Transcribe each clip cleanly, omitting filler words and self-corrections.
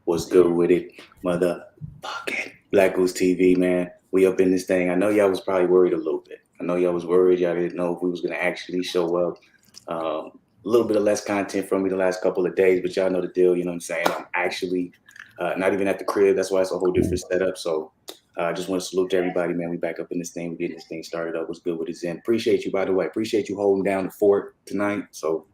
What's good with it, motherfucking Black Goose TV, man? We up in this thing. I know y'all was probably worried a little bit. I know y'all was worried. Y'all didn't know if we was gonna actually show up. A little bit of less content from me the last couple of days, but y'all know the deal. You know what I'm saying? I'm actually not even at the crib. That's why it's a whole different setup. So I just want to salute to everybody, man. We back up in this thing. We're getting this thing started up. What's good with it, Zen? Appreciate you, by the way. Appreciate you holding down the fort tonight. So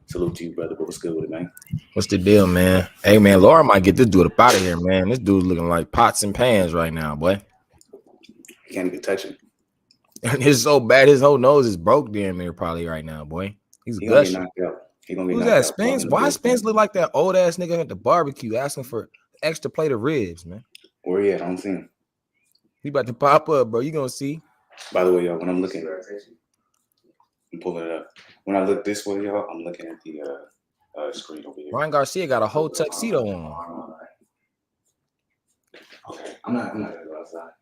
salute to you, brother. But what's good with it, man? What's the deal, man? Hey, man, Laura might get this dude up out of here, man. This dude's looking like pots and pans right now, boy. You can't even touch him. It's so bad. His whole nose is broke damn near probably right now, boy. He's He gonna get gushing. knocked out. He gonna get Who's knocked that, out. Spence? Why Spence look like that old ass nigga at the barbecue asking for extra plate of ribs, man? Where he at? I don't see him. He about to pop up, bro. You gonna see? By the way, y'all, when I'm looking, I'm pulling it up. When I look this way, y'all, I'm looking at the screen over here. Ryan Garcia got a whole tuxedo on. Okay, I'm not gonna go outside.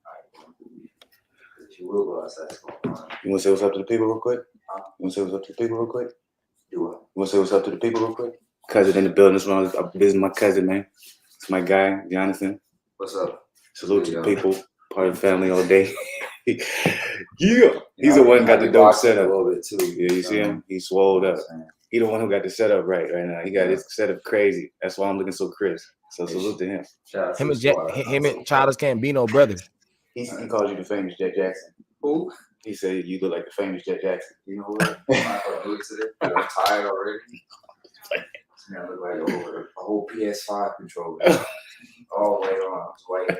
You will go outside. You wanna say what's up to the people real quick? You wanna say what's up to the people real quick? Do what? You wanna say what's up to the people real quick? Cousin in the building. This one, I'm visiting my cousin, man. It's my guy, Jonathan. What's up? Salute to the people, part of the family all day. Yeah, he's the one who got the dope setup. A little bit too. Yeah, you see him? He's swolled up. He the one who got the setup right now. He got his setup crazy. That's why I'm looking so crisp. So salute to him. Him and Childish Gambino brothers. He calls you the famous Jet Jackson. Who? He said you look like the famous Jet Jackson. You know what? I'm tired already. I look like a whole PS5 controller. All the way on. White.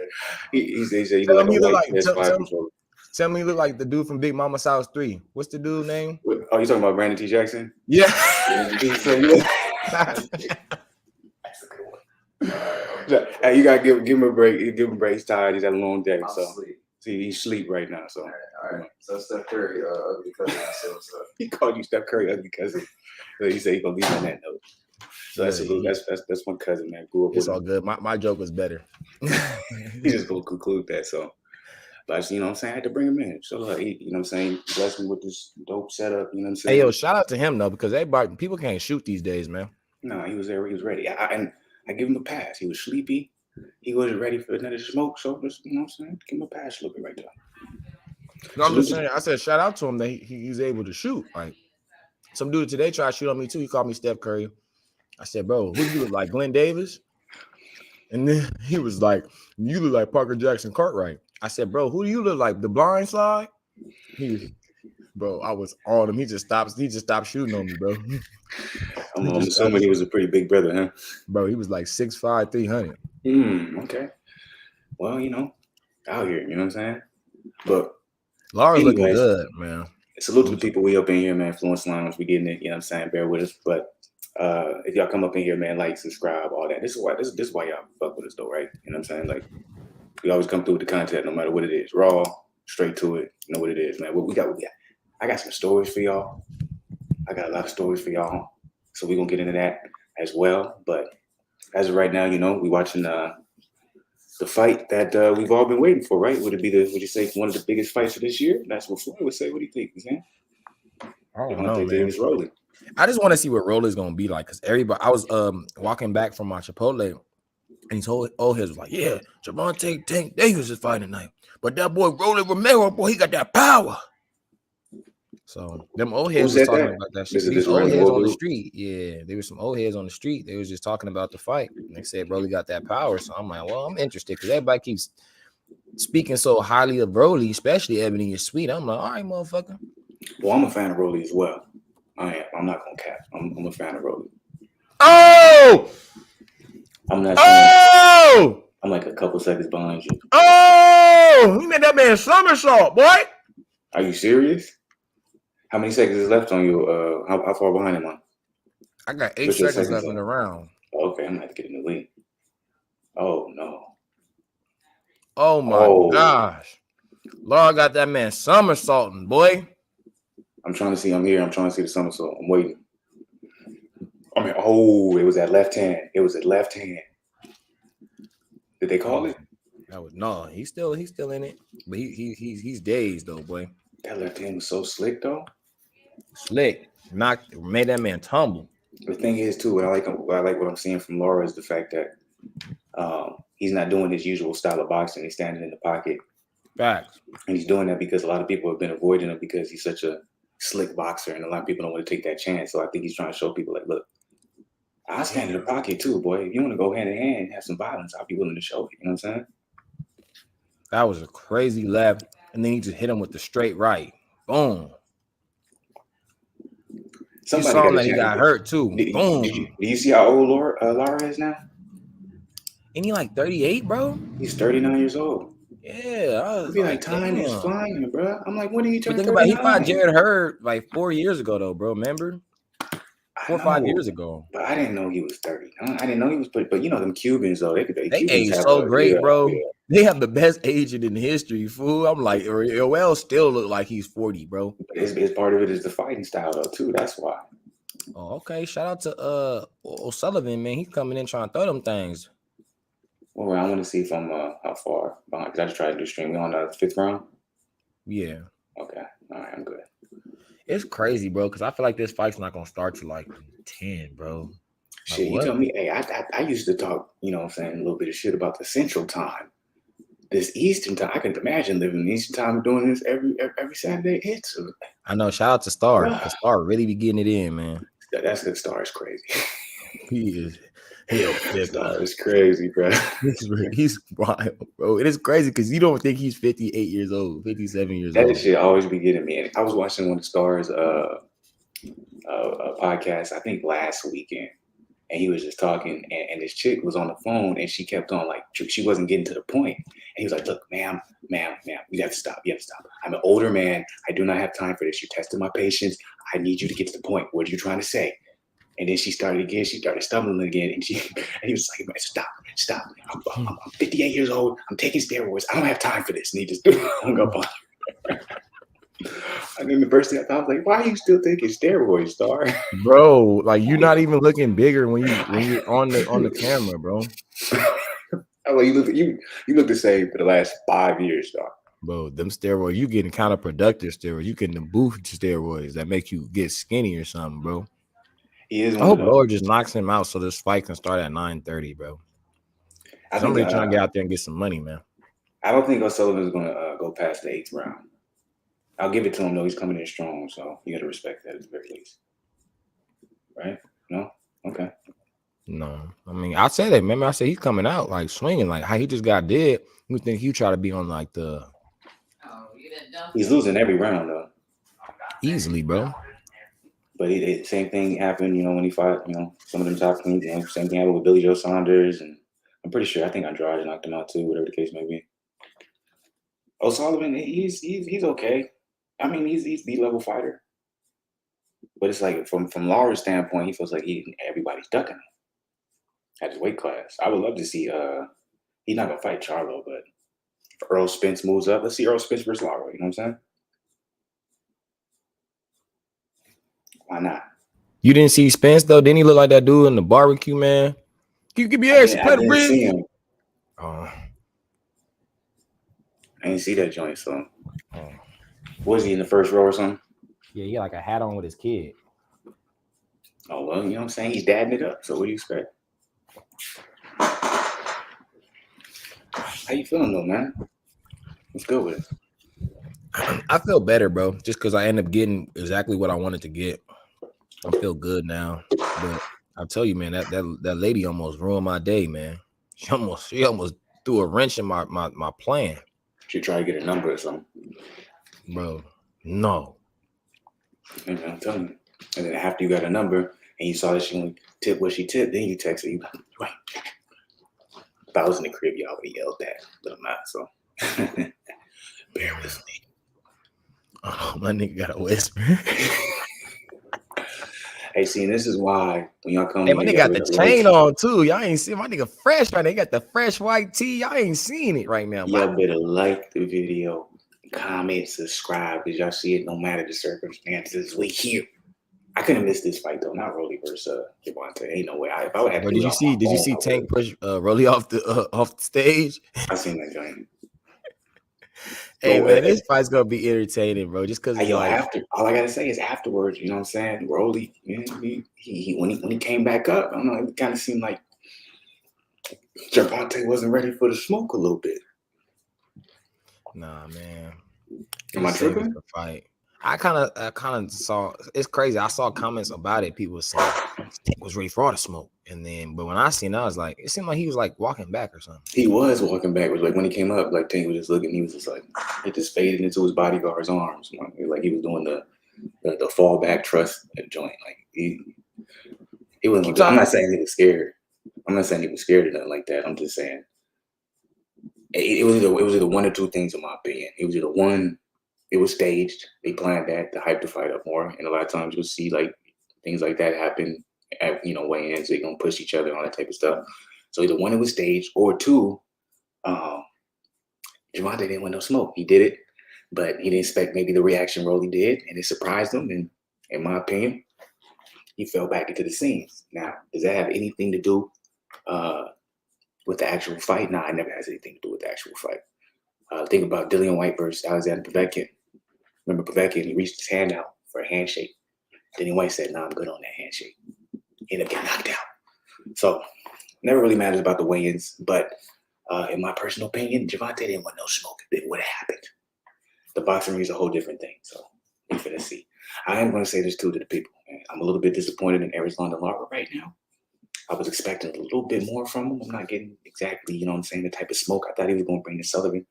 He said you look like a white PS5 controller. Tell me you look like the dude from Big Mama's House 3. What's the dude's name? Oh, you talking about Brandon T. Jackson? Yeah. That's a good one. Hey, you gotta give him a break. Give him a break. He's tired. He's had a long day. So see, he's asleep right now. So all right. So Steph Curry, ugly cousin. He called you Steph Curry ugly cousin. So he said he gonna leave on that note. So that's my cousin, man. Grew up it's with all him. good. My joke was better. He just gonna conclude that. So, but you know what I'm saying? I had to bring him in. So you know what I'm saying? Bless me with this dope setup. You know what I'm saying? Hey yo, shout out to him though, because people can't shoot these days, man. No, he was there. He was ready. And I give him a pass. He was sleepy. He wasn't ready for another smoke. So just, you know what I'm saying? Give him a pass a little bit right there. No, I'm just saying. I said shout out to him that he's able to shoot. Like some dude today tried to shoot on me too. He called me Steph Curry. I said, bro, who do you look like, Glenn Davis? And then he was like, you look like Parker Jackson Cartwright. I said, bro, who do you look like, The Blind Side? Bro, I was on him. He just stopped shooting on me, bro. I'm assuming he was a pretty big brother, huh? Bro, he was like 6'5", 300. Okay. Well, you know, out here, you know what I'm saying? But Laura's looking good, man. Salute to the people we up in here, man. Fluence Lounge, we getting it, you know what I'm saying? Bear with us. But if y'all come up in here, man, like, subscribe, all that. This is why y'all fuck with us though, right? You know what I'm saying? Like, we always come through with the content no matter what it is. Raw, straight to it. You know what it is, man. What we got. I got some stories for y'all. I got a lot of stories for y'all. So we're gonna get into that as well. But as of right now, you know, we watching the fight that we've all been waiting for, right? Would you say one of the biggest fights of this year? That's what Floyd would say. What do you think, man? I don't know, man. Rolling. I just want to see what Roller's gonna be like, because everybody. I was walking back from my Chipotle, and these old heads was like, "Yeah, Gervonta Tank Davis is fighting tonight, but that boy Romero, boy, he got that power." So them old heads was talking about that shit. These old heads on the street, yeah, there were some old heads on the street. They was just talking about the fight, and they said Broly got that power. So I'm like, well, I'm interested because everybody keeps speaking so highly of Broly, especially Ebony is Sweet. I'm like, all right, motherfucker. Well, I'm a fan of Broly as well. I am. I'm not gonna cap. I'm a fan of Rolando. Oh! I'm not. Oh! I'm like a couple seconds behind you. Oh! He made that man somersault, boy. Are you serious? How many seconds is left on you? How far behind am I? I got 8 seconds left in the round. Okay, I'm gonna have to get in the lead. Oh no. Oh my gosh. Laura got that man somersaulting, boy. I'm trying to see. I'm here. I'm trying to see the somersault. I'm waiting. I mean, it was that left hand. It was that left hand. Did they call it? No. He's still in it, but he's dazed though, boy. That left hand was so slick though. Slick, made that man tumble. The thing is too, what I'm seeing from Laura is the fact that he's not doing his usual style of boxing. He's standing in the pocket. Facts. And he's doing that because a lot of people have been avoiding him because he's such a slick boxer, and a lot of people don't want to take that chance. So I think he's trying to show people like, look, I stand in the pocket too, boy. If you want to go hand in hand and have some violence, I'll be willing to show you. You know what I'm saying? That was a crazy left, and then he just hit him with the straight right. Boom. Somebody you saw him that he got hurt too. Boom. Do you see how old Lara is now? Ain't he like 38, bro? He's 39 years old. Yeah, I was I feel like time is flying, bro. I'm like, when did he turn 39? He fought Jared Hurd like 4 years ago, though, bro. Remember? 4 or 5 years ago. But I didn't know he was 30. I didn't know he was. But you know them Cubans though, they age so great, bro. Yeah. They have the best agent in history, fool. I'm like, Joel still look like he's 40, bro. It's part of it is the fighting style though too. That's why. Oh, okay. Shout out to O'Sullivan, man. He's coming in trying to throw them things. Well, I want to see if I'm how far behind because I just tried to do stream. We on the 5th round. Yeah. Okay. All right. I'm good. It's crazy, bro, because I feel like this fight's not gonna start till like 10, bro. Shit, you tell me, hey, I used to talk, you know what I'm saying, a little bit of shit about the Central Time. This Eastern Time, I can imagine living in Eastern Time doing this every Saturday. I know. Shout out to Star. Star really be getting it in, man. That's good. Star is crazy. He is. Hell, Star is crazy, bro. He's wild, bro. It is crazy because you don't think he's 58 years old, 57 years old. That shit always be getting me. I was watching one of Star's podcast, I think last weekend, and he was just talking, and this chick was on the phone, and she kept on like she wasn't getting to the point. And he was like, "Look, ma'am, you have to stop. You have to stop. I'm an older man. I do not have time for this. You're testing my patience. I need you to get to the point. What are you trying to say?" And then she started again. She started stumbling again, and he was like, "Stop. I'm 58 years old. I'm taking steroids. I don't have time for this." And he just hung up on her. And then the first thing I thought, I was like, "Why are you still taking steroids, Star?" Bro, like you're not even looking bigger when you're on the camera, bro. Well, you look the same for the last 5 years, Star. Bro, them steroids, you getting kind of productive steroids. You getting the boost steroids that make you get skinny or something, bro. He is. I hope Lord just knocks him out so this fight can start at 9:30, bro. I'm really trying to get out there and get some money, man. I don't think O'Sullivan's going to go past the 8th round. I'll give it to him, though. He's coming in strong, so you got to respect that at the very least. Right? No? Okay. No. I mean, I said it. Remember, I said he's coming out, like, swinging. Like, how he just got dead. You think he try to be on, like, the... He's losing every round, though. Easily, bro. But same thing happened, when he fought, some of them top teams. Same thing happened with Billy Joe Saunders, and I'm pretty sure, I think Andrade knocked him out, too, whatever the case may be. O'Sullivan, he's okay. I mean, he's the level fighter, but it's like from Laura's standpoint, he feels like everybody's ducking him at his weight class. I would love to see. He's not gonna fight Charlo, but if Earl Spence moves up, let's see Earl Spence versus Laura. You know what I'm saying? Why not? You didn't see Spence though? Didn't he look like that dude in the barbecue, man? Can you give me ass? I didn't see him. Oh. I didn't see that joint, so. Was he in the first row or something? Yeah, he had like a hat on with his kid. Oh, well, you know what I'm saying? He's dadding it up, so what do you expect? How you feeling, though, man? Let's go with it. I feel better, bro, just because I end up getting exactly what I wanted to get. I feel good now. But I'll tell you, man, that lady almost ruined my day, man. She almost threw a wrench in my plan. She tried to get a number or something. Bro, no. And I'm telling you. And then after you got a number and you saw that she only tipped what she tipped, then you texted you. Right. If I was in the crib, you already yelled that, but I'm not, so bear with me. Oh, my nigga got a whisper. Hey, see, and this is why when y'all come. Hey, my nigga got the chain on too. Y'all ain't seen my nigga fresh right now. He got the fresh white tee. Y'all ain't seen it right now. Y'all better like the video, comment, subscribe, because y'all see it no matter the circumstances. We here. I couldn't miss this fight though. Not Rolly versus Gervonta. Ain't no way. If I would have. Did you see Tank push Rolly off the stage? I seen that joint. Hey So man, this fight's gonna be entertaining, bro. Just cause it's yo, like, after all I gotta say is afterwards, you know what I'm saying? Rolly, man, he when he came back up, I don't know, it kind of seemed like Gervonta wasn't ready for the smoke a little bit. nah, man. Am I Just save it tripping? for fight. I kind of saw. It's crazy. I saw comments about it. People saying Tank was ready for all the smoke, and then, but when I seen, it, I was like, it seemed like he was like walking back or something. He was walking backwards. Like when he came up, like Tank was just looking. He was just like, it just faded into his bodyguard's arms. Like he was doing the fallback trust joint. Like he wasn't. I'm not saying he was scared. I'm not saying he was scared or nothing like that. I'm just saying it was either one or two things in my opinion. It was either one, it was staged. They planned that to hype the fight up more, and a lot of times you'll see like things like that happen at weigh-ins. They're gonna push each other and all that type of stuff. So either one, it was staged, or two, Gervonta didn't want no smoke. He did it, but he didn't expect maybe the reaction Rolly did, and it surprised him. And in my opinion, he fell back into the scenes. Now, does that have anything to do with the actual fight? Nah, it never has anything to do with the actual fight. Think about Dillian White versus Alexander Povetkin. Remember Povetkin, he reached his hand out for a handshake. Dillian White said, "Nah, I'm good on that handshake." He ended up getting knocked out. So, never really matters about the weigh-ins, but in my personal opinion, Gervonta didn't want no smoke. It would have happened. The boxing ring is a whole different thing. So, we're finna see. I am going to say this too to the people. Man. I'm a little bit disappointed in Rolando right now. I was expecting a little bit more from him. I'm not getting exactly, the type of smoke I thought he was going to bring to Sullivan.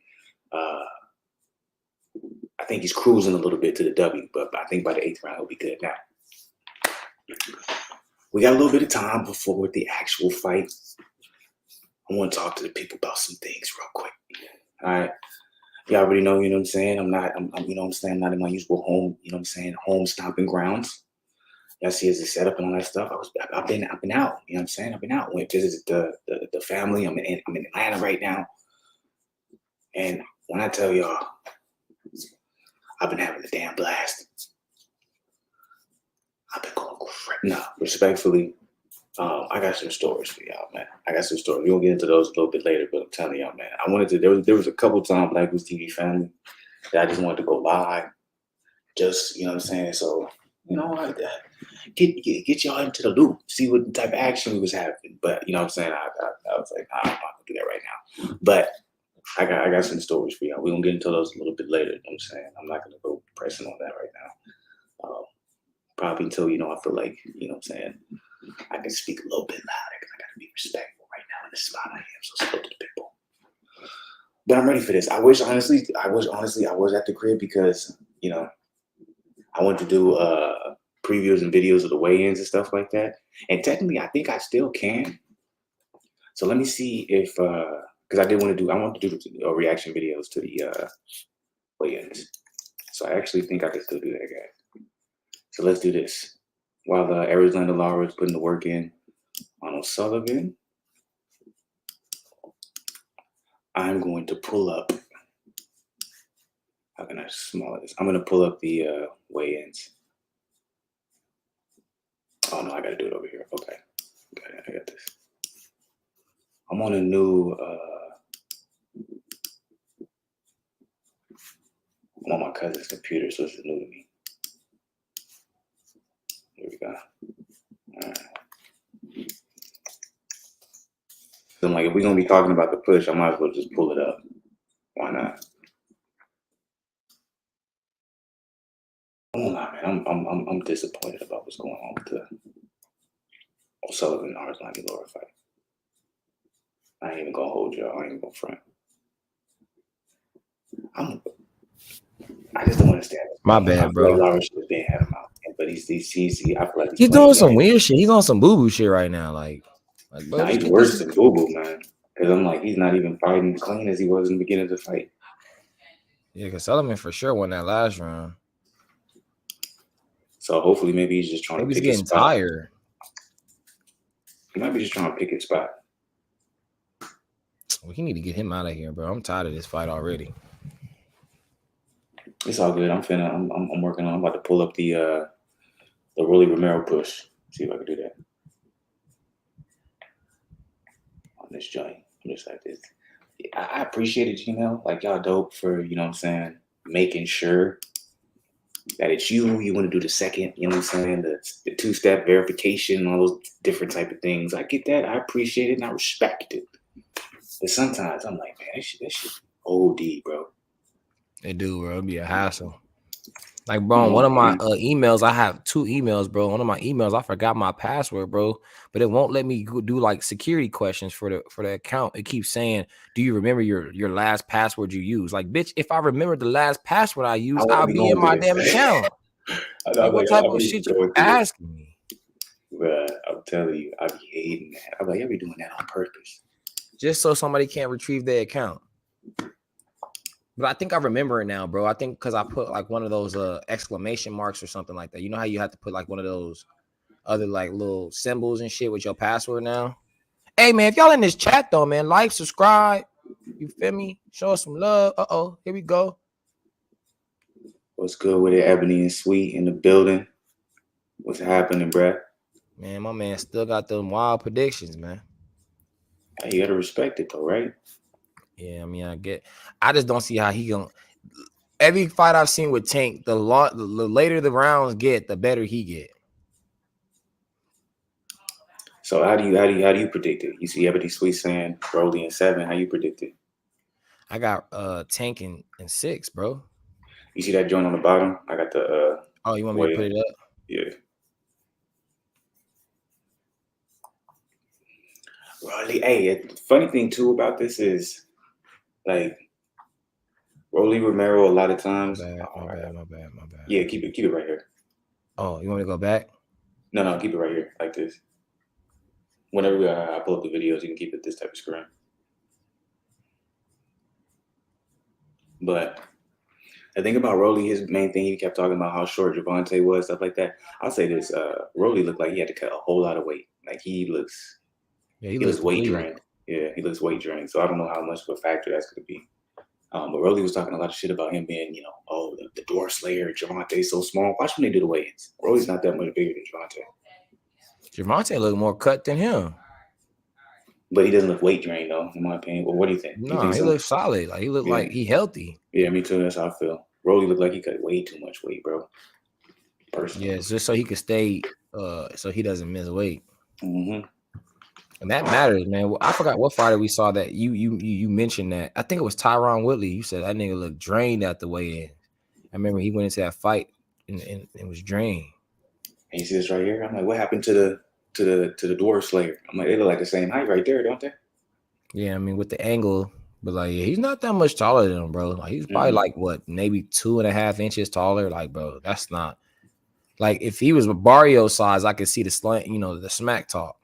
I think he's cruising a little bit to the W, but I think by the 8th round, he'll be good. Now, we got a little bit of time before the actual fight. I want to talk to the people about some things real quick. All right. Y'all already know, I'm saying? I'm not in my usual home, home stomping grounds. Y'all see as a setup and all that stuff. I've been out, I've been out. Went visited the family. I'm in Atlanta right now. And when I tell y'all, I've been having a damn blast. I've been going crazy. No, respectfully, I got some stories for y'all, man. I got some stories. We'll get into those a little bit later, but I'm telling y'all, man, I wanted to. There was a couple times Black Goose TV family that I just wanted to go live, just So I get y'all into the loop, see what type of action we was having. But I was like, nah, I'm not gonna do that right now. But I got some stories for y'all. We're gonna get into those a little bit later. I'm not gonna go pressing on that right now. Probably until I feel like I can speak a little bit louder because I gotta be respectful right now in the spot I am. So spoke to the people. But I'm ready for this. I wish honestly I was at the crib because I want to do previews and videos of the weigh-ins and stuff like that. And technically, I think I still can. So let me see if because I want to do reaction videos to the weigh-ins. So I actually think I can still do that, guys. So let's do this. While Arizona Lara is putting the work in on O'Sullivan, I'm going to pull up. How can I small this? I'm going to pull up the weigh-ins. Oh no, I got to do it over here. Okay, I got this. I'm on a new. I'm on my cousin's computer, so this is new to me. Here we go. All right. So I'm like, if we're gonna be talking about the push, I might as well just pull it up. Why not? Hold on, man. I'm disappointed about what's going on with the O'Sullivan Arzlani Laura fight. I ain't even gonna hold y'all. I ain't even gonna front. I just don't understand. My bad, bro. Like Laura should have been had him out, but he's I feel like He's doing some weird shit. He's on some boo boo shit right now. Like bro, nah, he's worse than Boo Boo, man. Because I'm like, he's not even fighting clean as he was in the beginning of the fight. Yeah, because Sullivan for sure won that last round. So hopefully, maybe he's just trying to pick his spot. Tired. He might be just trying to pick his spot. We need to get him out of here, bro. I'm tired of this fight already. It's all good. I'm working on. I'm about to pull up the Rolly Romero push. See if I can do that on this joint. I'm just like this. I appreciate it, like y'all dope for, you know what I'm saying, making sure that it's you. You want to do the second, you know what I'm saying, the two-step verification, all those different type of things. I get that. I appreciate it and I respect it. But sometimes I'm like, man, that shit OD, bro. They do, bro. It'd be a hassle. Like, bro, one of my emails, I have 2 emails, bro. One of my emails, I forgot my password, bro. But it won't let me do like security questions for the account. It keeps saying, "Do you remember your last password you used?" Like, bitch, if I remember the last password I used, I'll be in my damn account. Like, what type of shit you asking me? Bruh, I'm telling you, I be hating that. I'm like, I be doing that on purpose. Just so somebody can't retrieve their account. But I think I remember it now, bro. I think because I put like one of those exclamation marks or something like that. You know how you have to put like one of those other like little symbols and shit with your password now? Hey, man, if y'all in this chat, though, man, like, subscribe. You feel me? Show us some love. Uh-oh, here we go. What's good with it? Ebony and Sweet in the building. What's happening, bruh? Man, my man still got them wild predictions, man. You gotta respect it, though, right? Yeah, I mean, I just don't see how he gonna. Every fight I've seen with Tank, the later the rounds get, the better he get. So how do you predict it? You see Ebony Sweet saying Broly in 7. How you predict it? I got Tank in 6, bro. You see that joint on the bottom? I got the Oh, you want me to put it up? Yeah. Broly, hey, the funny thing too about this is like Rolly Romero a lot of times. My bad. Yeah, keep it right here. Oh, you want me to go back? No, keep it right here, like this. Whenever I pull up the videos, you can keep it this type of screen. But the thing about Rolly, his main thing, he kept talking about how short Gervonta was, stuff like that. I'll say this: Rolly looked like he had to cut a whole lot of weight. Like he looks weight drained. Yeah, he looks weight drained. So I don't know how much of a factor that's going to be. But Rolly was talking a lot of shit about him being, the door slayer, Gervonta's so small. Watch when they do the weigh-ins. Rolly's not that much bigger than Gervonta. Gervonta look more cut than him. But he doesn't look weight drained, though, in my opinion. Well, what do you think? No, he looks solid. Like he look like he healthy. Yeah, me too. That's how I feel. Rolly looked like he cut way too much weight, bro. Personally. Yeah, just so he could stay, so he doesn't miss weight. Mm-hmm. And that matters, man. I forgot what fighter we saw that you mentioned that. I think it was Tyron Woodley. You said that nigga looked drained at the weigh-in. I remember he went into that fight and was drained. And you see this right here? I'm like, what happened to the dwarf slayer? I'm like, they look like the same height right there, don't they? Yeah, I mean with the angle, but like he's not that much taller than him, bro. Like he's probably like what, maybe 2.5 inches taller. Like, bro, that's not like if he was a Barrio size, I could see the slant, the smack talk.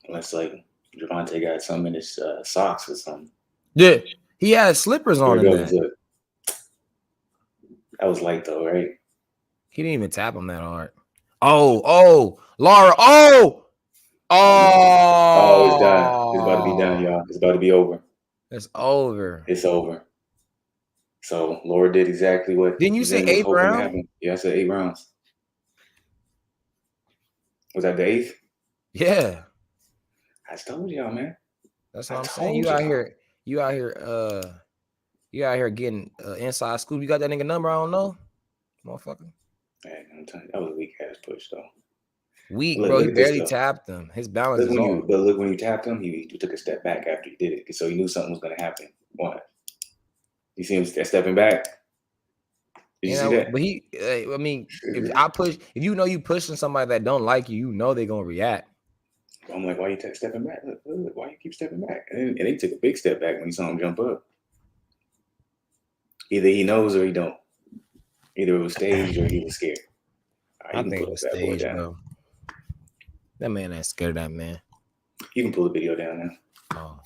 Unless like Gervonta got something in his socks or something. Yeah, he had slippers on in that. That was light though, right? He didn't even tap him that hard. Oh, Laura. Oh, it's done. It's about to be done, y'all. It's about to be over. It's over. It's over. So Laura did exactly what. Didn't you say 8 rounds? Yeah, I said 8 rounds. Was that the 8th? Yeah. I told y'all, man. That's what I'm saying. You out here getting inside scoop. You got that nigga number? I don't know, motherfucker. Man, I'm telling you, that was a weak ass push though. Weak, bro. He barely tapped him. His balance is off. But look, when you tapped him, he took a step back after he did it, so he knew something was gonna happen. What? You see him stepping back? Did you see that? But I mean, if you pushing somebody that don't like you, they're gonna react. I'm like, why you stepping back? Look, why you keep stepping back? And he took a big step back when he saw him jump up. Either he knows or he don't. Either it was staged or he was scared. I think it was staged, bro. That man ain't scared of that man. You can pull the video down now. Oh.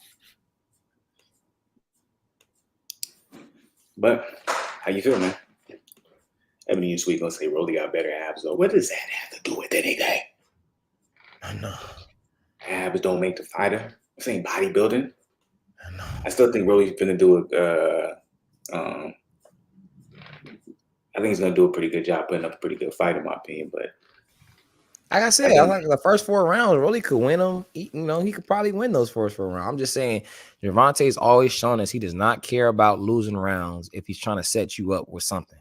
But how you feel, man? Ebony and Sweet gonna say Rolly got better abs though. What does that have to do with anything? I know. Abs don't make the fighter. This ain't bodybuilding. I know. I still think Rolly's gonna do I think he's gonna do a pretty good job putting up a pretty good fight in my opinion, but Like I said, I like the first 4 rounds really could win them. He could probably win those first 4 rounds. I'm just saying, Gervonta's always shown us he does not care about losing rounds if he's trying to set you up with something.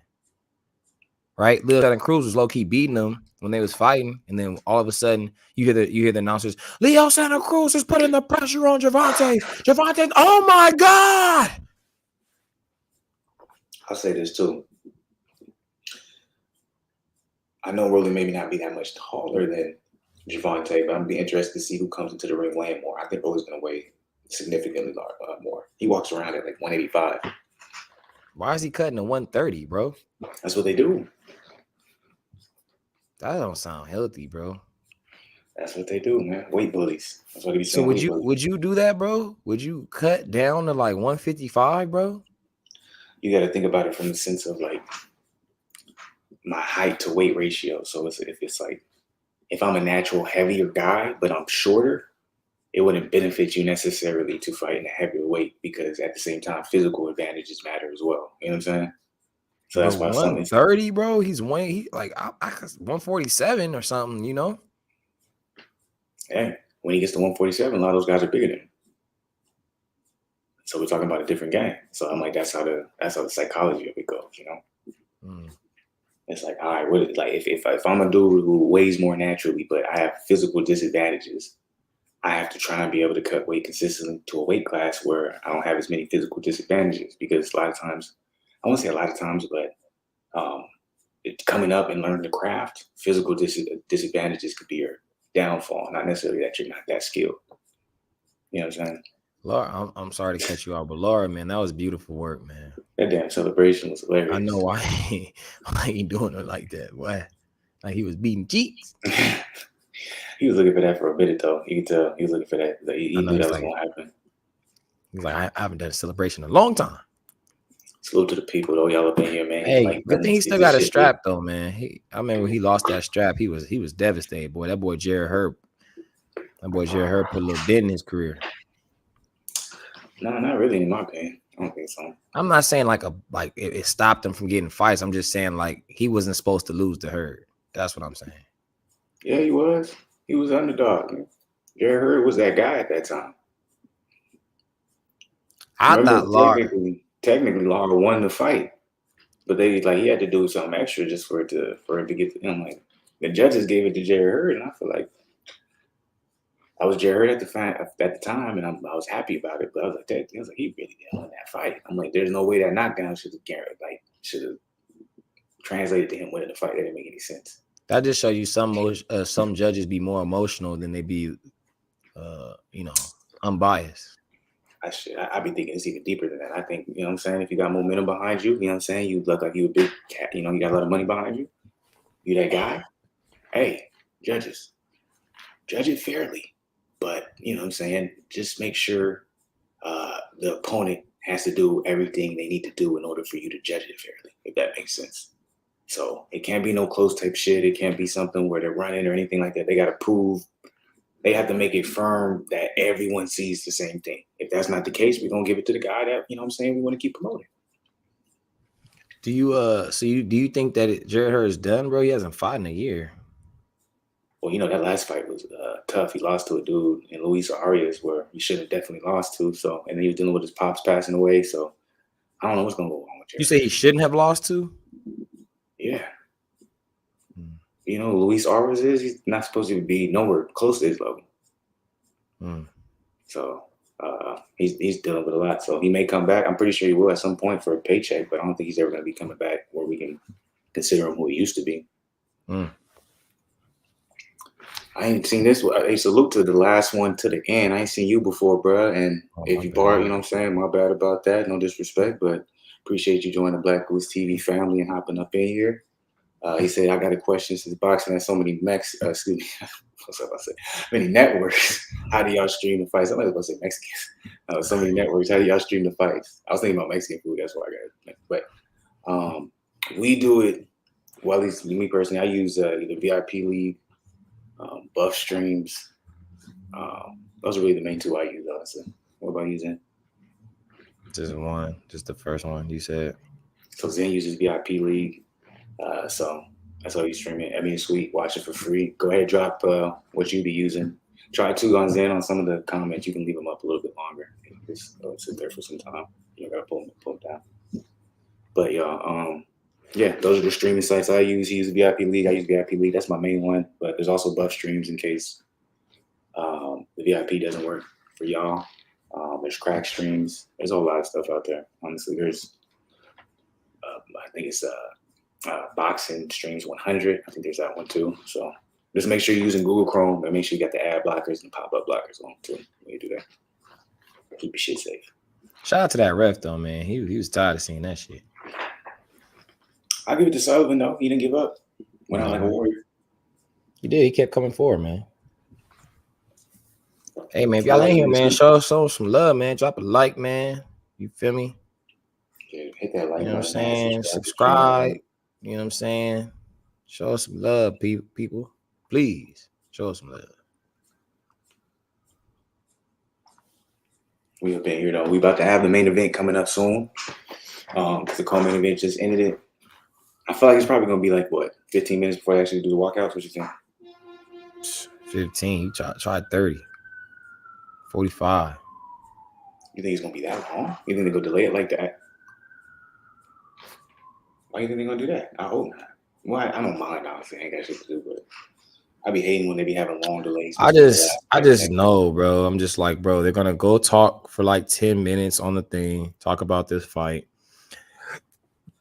Right? Leo Santa Cruz was low-key beating them when they was fighting, and then all of a sudden you hear the announcers, Leo Santa Cruz is putting the pressure on Gervonta. Gervonta, oh my God. I'll say this too. I know Rolly maybe not be that much taller than Gervonta, but I'm be interested to see who comes into the ring weighing more. I think Rolly's going to weigh significantly more. He walks around at like 185. Why is he cutting to 130, bro? That's what they do. That don't sound healthy, bro. That's what they do, man. Weight bullies. That's what he be So saying. would you do that, bro? Would you cut down to like 155, bro? You got to think about it from the sense of like my height to weight ratio. So if I'm a natural heavier guy, but I'm shorter, it wouldn't benefit you necessarily to fight in a heavier weight because at the same time, physical advantages matter as well. You know what I'm saying? So that's why 130, bro. He's like I 147 or something, you know? Yeah, when he gets to 147, a lot of those guys are bigger than him. So we're talking about a different game. So I'm like, that's how the psychology of it goes, you know? It's like, all right, if I'm a dude who weighs more naturally, but I have physical disadvantages, I have to try and be able to cut weight consistently to a weight class where I don't have as many physical disadvantages. Because a lot of times, I won't say a lot of times, but coming up and learning the craft, physical disadvantages could be your downfall, not necessarily that you're not that skilled. You know what I'm saying? Laura, I'm sorry to cut you off, but Laura, man, that was beautiful work, man. That damn celebration was hilarious. I know why he doing it like that. Why? Like he was beating cheeks. He was looking for that for a minute, though. You could tell he was looking for that. He knew that was going to happen. He's like, I haven't done a celebration in a long time. Salute to the people, though. Y'all up in here, man. Hey, good thing he still got a strap, though, man. I remember when he lost that strap, he was devastated, boy. That boy Jared Herb put a little dent in his career. No, not really, in my opinion. I don't think so. I'm not saying like it stopped him from getting fights. I'm just saying like he wasn't supposed to lose to Herb. That's what I'm saying. Yeah, he was. He was underdog, man. Jared Herb was that guy at that time. I thought Lara technically Lara won the fight, but he had to do something extra just for him to get to him. Like the judges gave it to Jared Herb, and I feel like I was Jared at the time, and I was happy about it. But I was like, he really didn't win that fight. I'm like, there's no way that knockdown should have translated to him winning the fight. That didn't make any sense. That just shows you some judges be more emotional than they be, unbiased. I be thinking it's even deeper than that. I think, you know what I'm saying? If you got momentum behind you, you know what I'm saying? You look like you a big cat, you got a lot of money behind you. You that guy. Hey, judges, judge it fairly. But, you know what I'm saying? Just make sure the opponent has to do everything they need to do in order for you to judge it fairly, if that makes sense. So it can't be no close type shit. It can't be something where they're running or anything like that. They got to prove. They have to make it firm that everyone sees the same thing. If that's not the case, we're going to give it to the guy that, you know what I'm saying, we want to keep promoting. Do you think that Jared Herb is done, bro? He hasn't fought in a year. Well, that last fight was tough. He lost to a dude in Luis Arias where he should have definitely lost to. So, and then he was dealing with his pops passing away. So I don't know what's going to go on with Jared. You say he shouldn't have lost to? Yeah. Luis Arias he's not supposed to be nowhere close to his level. So he's dealing with a lot. So he may come back. I'm pretty sure he will at some point for a paycheck, but I don't think he's ever going to be coming back where we can consider him who he used to be. I ain't seen this one. Hey, salute to the last one to the end. I ain't seen you before, bro. And if you borrow, you know what I'm saying? My bad about that. No disrespect, but appreciate you joining the Black Goose TV family and hopping up in here. He said, I got a question since boxing has so many many networks. How do y'all stream the fights? Somebody was going to say Mexicans. So many networks. How do y'all stream the fights? I was thinking about Mexican food. That's why I got it. But we do it, well, at least me personally, I use either VIP League, Buff Streams. Those are really the main two I use, honestly. What about using? Just one, just the first one you said. So Zen uses VIP League. So That's all you stream it. I mean, it's sweet. Watch it for free. Go ahead, drop what you be using. Try to on Zen on some of the comments. You can leave them up a little bit longer. Just sit there for some time. You gotta pull them down. But y'all, yeah, those are the streaming sites I use. You use VIP League. I use VIP League. That's my main one. But there's also buff streams in case the VIP doesn't work for y'all. There's crack streams. There's a whole lot of stuff out there. Honestly, there's I think it's boxing streams 100. I think there's that one too. So just make sure you're using Google Chrome and make sure you got the ad blockers and pop-up blockers on too when you do that. Keep your shit safe. Shout out to that ref though, man. He was tired of seeing that shit. I'll give it to Sullivan though. He didn't give up. Went out like a warrior. He did. He kept coming forward, man. Hey man, if y'all ain't here, man, show some love, man. Drop a like, man. You feel me? Yeah, hit that like. You know what I'm saying? Subscribe. You know what I'm saying? Show us some love, people. Please show us some love. We have been here though. We about to have the main event coming up soon. The co-main event just ended it. I feel like it's probably gonna be like what 15 minutes before they actually do the walkouts. What you think? 15. You try 30. 45. You think it's gonna be that long? You think they're gonna delay it like that? Why you think they're gonna do that? I hope not. Well, I don't mind, honestly. I ain't got shit to do, but I be hating when they be having long delays. I just know, bro. I'm just like, bro, they're gonna go talk for like 10 minutes on the thing, talk about this fight.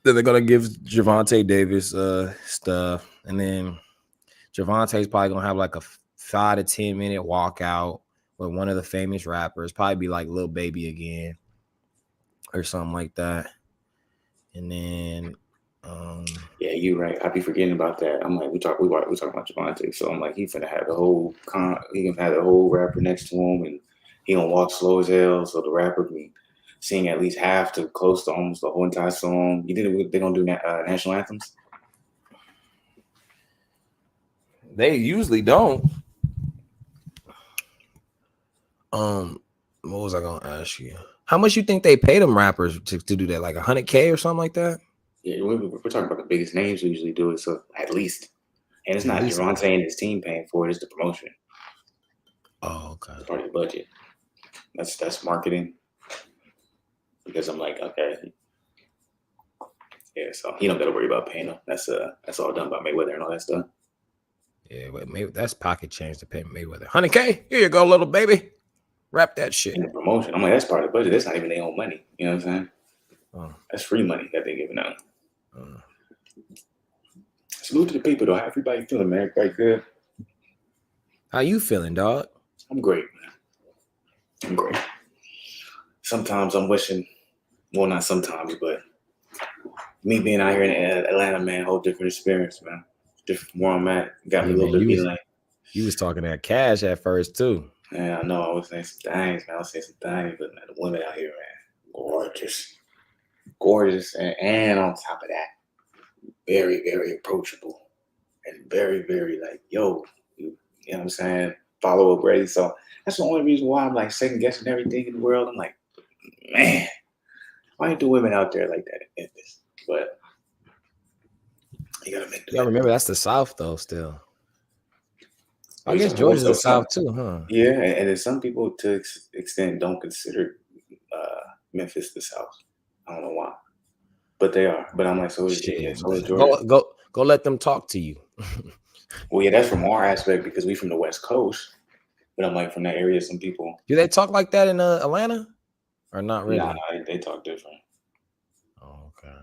Then they're gonna give Gervonta Davis stuff, and then Gervonta's probably gonna have like a 5 to 10 minute walkout with one of the famous rappers, probably be like Lil Baby again or something like that. And then yeah, you right. I be forgetting about that. I'm like, we talking about Gervonta, so I'm like, he finna have the whole he can have the whole rapper next to him, and he gonna walk slow as hell, so the rapper can sing at least half to close to almost the whole entire song. You think they gonna do national anthems? they usually don't. What was I gonna ask you? How much you think they pay them rappers to do that? Like $100K or something like that? Yeah, we're talking about the biggest names who usually do it, so at least. And it's not Gervonta and his team paying for it; it's the promotion. Oh, okay. It's part of the budget. That's marketing. Because I'm like, okay, yeah. So he don't got to worry about paying them. That's all done by Mayweather and all that stuff. Yeah, but maybe that's pocket change to pay Mayweather. $100K, here you go, little baby. Wrap that shit. And the promotion, I'm like, that's part of the budget. That's not even their own money. You know what I'm saying? Oh. That's free money that they're giving out. Salute to the people, though. How everybody feeling, man? Everybody good? How you feeling, dog? I'm great, man. I'm great. Sometimes I'm wishing, well, not sometimes, but me being out here in Atlanta, man, whole different experience, man. Different from where I'm at. Got me a little bit like. You was talking that cash at first, too. Yeah, I know. I was saying some things, man. I was saying some things, but man, the women out here, man, gorgeous, and on top of that, very, very approachable, and very, very like, yo, you know what I'm saying? Follow up ready. So that's the only reason why I'm like second guessing everything in the world. I'm like, man, why ain't the women out there like that in Memphis? But you gotta make. Yeah, remember that's the South though. Still, I guess Georgia's the South too, huh? Yeah, and then some people to extent don't consider Memphis the South. I don't know why, but they are. But I'm like, so is Georgia. Go let them talk to you. Well, yeah, that's from our aspect because we from the West Coast. But I'm like, from that area, some people. Do they talk like that in Atlanta, or not really? Nah, they talk different. Oh, okay.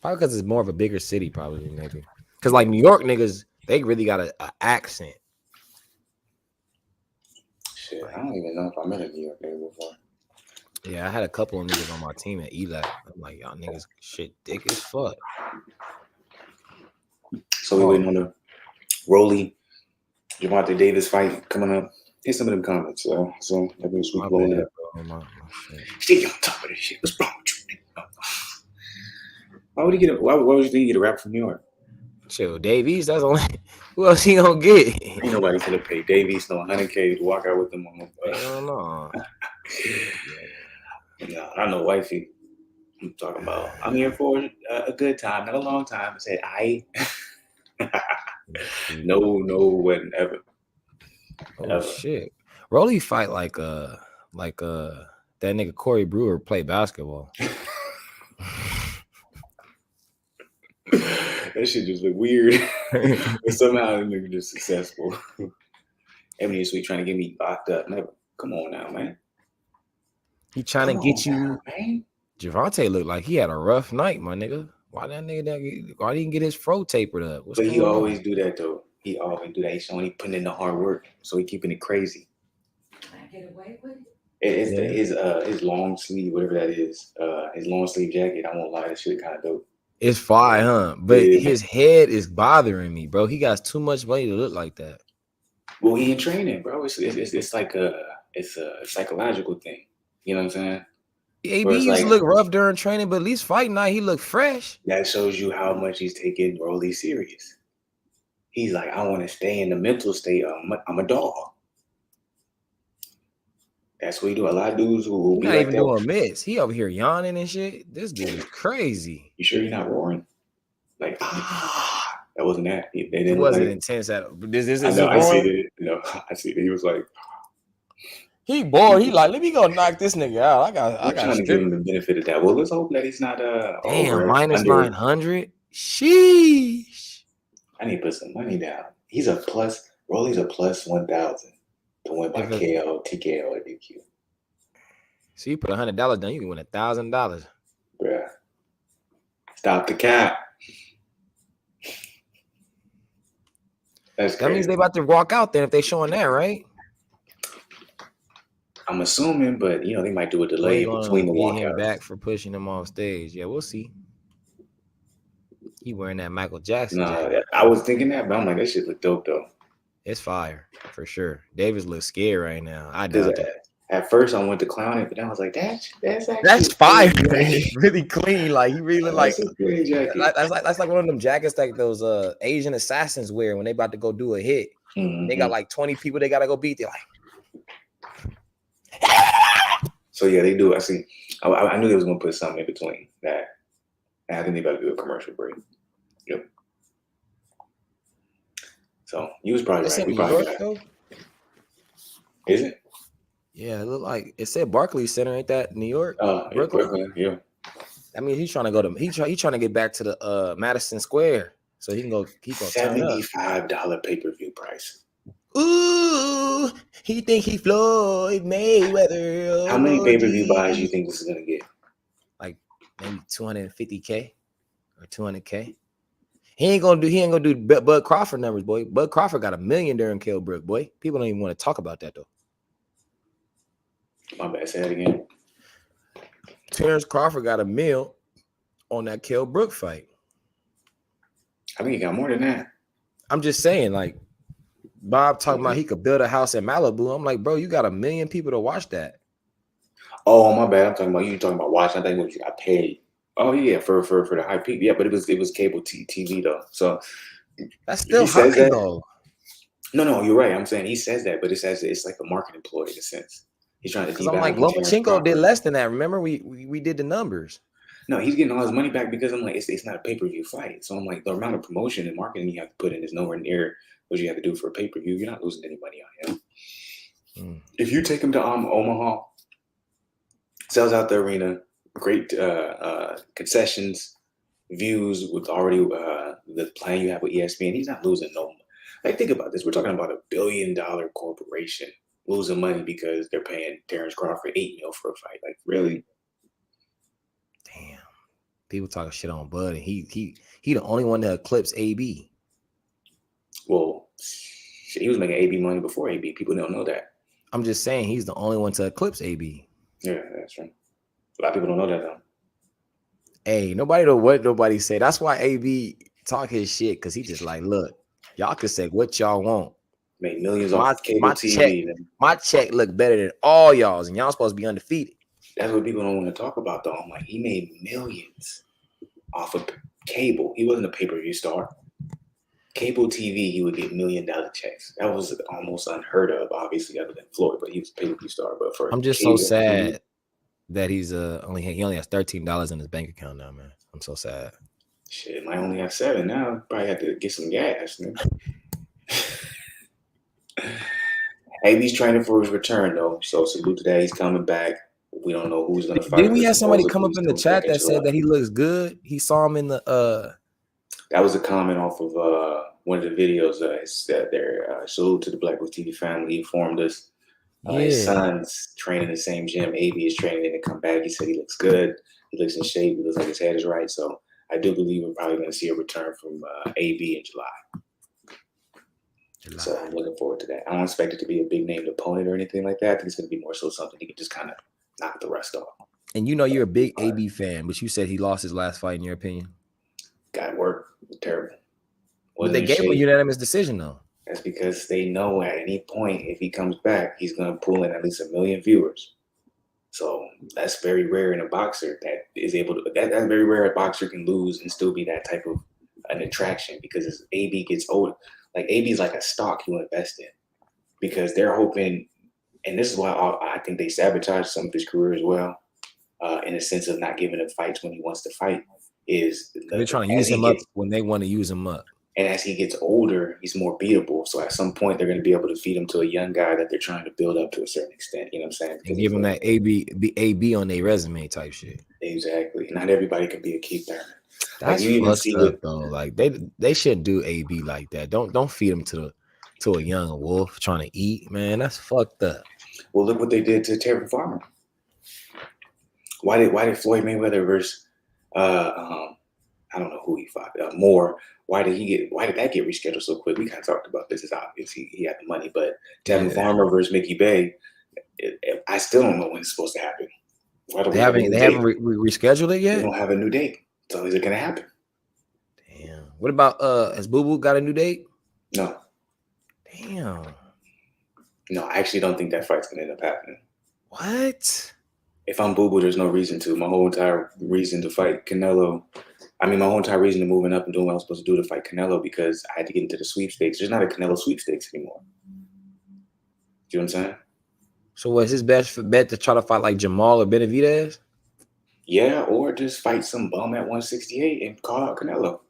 Probably because it's more of a bigger city, probably maybe. Because like New York niggas, they really got an accent. Shit, I don't even know if I met a New York nigga before. Yeah, I had a couple of niggas on my team at ELAC. I'm like, y'all niggas shit thick as fuck. So we waiting on the Rolly Gervonta Davis fight coming up. Hit some of them comments, so everybody's blowing up. Stay on top of this shit. What's wrong with you? Why would you think you get a rap from New York? Chill, Davies. That's only who else he gonna get? Ain't nobody gonna pay Davies no $100K to walk out with them on the bus. I don't know. No, I know wifey. I'm talking about. I'm here for a good time, not a long time. I said I. No, wasn't ever. Oh Ever. shit. Rolly fight like that nigga Corey Brewer play basketball. That shit just look weird. But somehow that nigga just successful. Ebony Sweet trying to get me locked up. Never. Come on now, man. He trying Come to get on you. now, man. Gervonta looked like he had a rough night, my nigga. Why why didn't get his fro tapered up? What's But he going always on? do that though. He always do that. He's showing he putting in the hard work, so he keeping it crazy. Can I get away with it? It's Yeah. his long sleeve, whatever that is. His long sleeve jacket. I won't lie, that shit kind of dope. It's fire, huh? But Yeah. his head is bothering me, bro. He got too much money to look like that. Well, he in training, bro. It's like a psychological thing. You know what I'm saying? AB Where it's used to like look rough during training, but at least fight night he looked fresh. that shows you how much he's taking Rolly serious. He's like, I want to stay in the mental state. I'm a dog. That's what he do. A lot of dudes who He's be not like even that. doing mitts. He over here yawning and shit. This dude is crazy. You sure you're not roaring? Like, that wasn't that. They He didn't look wasn't like. intense at all. This I is know. I see roaring. it. No, I see it. He was like, He bored. He like, let me go knock this nigga out. I I'm got trying to give strip. him the benefit of that. Well, let's hope that he's not Damn, over minus under. 900. Sheesh. I need to put some money down. He's a plus. Rolly's a plus 1,000 to win by If it- KO, TKO, or DQ. So you put $100 down, you can win $1,000. Bruh. Stop the cap. That's That means crazy. they about to walk out there if they showing that, right? I'm assuming, but they might do a Or delay they gonna between the get him walkouts. back for pushing him off stage. Yeah, we'll see. He wearing that Michael Jackson No, jacket. I was thinking that, but I'm like, that shit look dope though. It's fire for sure. Davis looks scared right now. I Because doubt that. at first I went to clown it, but then I was like, that's actually That's fire. pretty It's really clean. Like he really That's like a pretty jacket. that's like one of them jackets like those Asian assassins wear when they about to go do a hit. Mhm. They got like 20 people they gotta go beat. They're like, So yeah, they do. I see. I knew they was gonna put something in between that. And I think they about to do a commercial break. Yep. So you was probably it's right. in We New probably York got it. though. Is it? Yeah, it looked like it said Barclays Center, ain't that New York? Brooklyn. Yeah. I mean, he's trying to go to he trying to get back to the Madison Square so he can go turn up. $75 pay-per-view price. Ooh, he think he Floyd Mayweather. How many Oh, pay-per-view buys geez. you think this is gonna get? Like maybe 250K or 200K. He ain't gonna do Bud Crawford numbers, boy. Bud Crawford got $1 million during Kell Brook, boy. People don't even want to talk about that though. My bad. Say that again. Terrence Crawford got $1 million on that Kell Brook fight. I think he got more than that. I'm just saying, like Bob talking about he could build a house in Malibu. I'm like, bro, you got 1 million people to watch that. Oh, my bad. I'm talking about you talking about watching. I think what you got paid. Oh yeah, for the high peak. Yeah, but it was cable TV though. So That's still he says high that. though. No, you're right. I'm saying he says that, but it says it's like a marketing ploy in a sense. He's trying to Because I'm like, devalue Terrence Lomachenko Crawford. did less than that. Remember, we did the numbers. No, he's getting all his money back because I'm like, it's not a pay-per-view fight. So I'm like, the amount of promotion and marketing you have to put in is nowhere near what you have to do for a pay-per-view. You're not losing any money on him. If you take him to Omaha, sells out the arena, great concessions, views with already the plan you have with ESPN, he's not losing no money. Like, think about this. We're talking about $1 billion corporation losing money because they're paying Terrence Crawford $8 million for a fight. Like, really? Damn. People talking shit on Bud, and he the only one that eclipsed AB. Well, shit, he was making AB money before AB. People don't know that. I'm just saying he's the only one to eclipse AB. Yeah, that's right. A lot of people don't know that though. Hey, nobody know what nobody say. That's why AB talk his shit, because he just like, look, y'all can say what y'all want. Made millions off cable TV. My check look better than all y'all's, and y'all supposed to be undefeated. That's what people don't want to talk about though. I'm like, he made millions off of cable. He wasn't a pay-per-view star. Cable TV, he would get $1 million checks. That was almost unheard of, obviously, other than Floyd, but he was a pay-per-view star. But for I'm just so sad that he only has $13 in his bank account now, man. I'm so sad. Shit, might only have 7 now. Probably have to get some gas. AB's training for his return though, so salute to that. He's coming back. We don't know who's gonna fight. Didn't we But have somebody come supposedly up he's in the coming back chat in that said July. that he looks good? He saw him in the That was a comment off of one of the videos. Salute to the Black Book TV family. He informed us his son's training in the same gym. AB is training to come back. He said he looks good. He looks in shape. He looks like his head is right. So I do believe we're probably going to see a return from AB in July. So I'm looking forward to that. I don't expect it to be a big named opponent or anything like that. I think it's going to be more so something he can just kind of knock the rest off. And you know you're a big AB fan, but you said he lost his last fight in your opinion. Got work. Terrible. But they gave him a unanimous decision though. That's because they know at any point if he comes back, he's going to pull in at least 1 million viewers. So that's very rare in a boxer that is able to. That's very rare. A boxer can lose and still be that type of an attraction because as AB gets older, like AB is like a stock you invest in because they're hoping, and this is why I think they sabotage some of his career as well, in a sense of not giving him fights when he wants to fight. They're trying to use him up when they want to use him up. And as he gets older, he's more beatable. So at some point, they're going to be able to feed him to a young guy that they're trying to build up to a certain extent. You know what I'm saying? And give him that AB on their resume type shit. Exactly. Not everybody can be a Keith Thurman. That's fucked up though. Like they shouldn't do AB like that. Don't feed him to a young wolf trying to eat, man. That's fucked up. Well, look what they did to Terry Farmer. Why did Floyd Mayweather versus I don't know who he fought Moore? Why did that get rescheduled so quick? We kind of talked about this. It's obvious he had the money, but Tevin Farmer versus Mickey Bay, I still don't know when it's supposed to happen. They haven't rescheduled it yet. We don't have a new date. So is it gonna happen? Damn. What about has Boo Boo got a new date? No. Damn. No, I actually don't think that fight's gonna end up happening. What? If I'm Boo Boo, there's no reason to. My whole entire reason to fight Canelo. My whole entire reason to moving up and doing what I was supposed to do to fight Canelo because I had to get into the sweepstakes. There's not a Canelo sweepstakes anymore. You know what I'm saying? So was his best bet to try to fight like Jamal or Benavidez? Yeah, or just fight some bum at 168 and call out Canelo.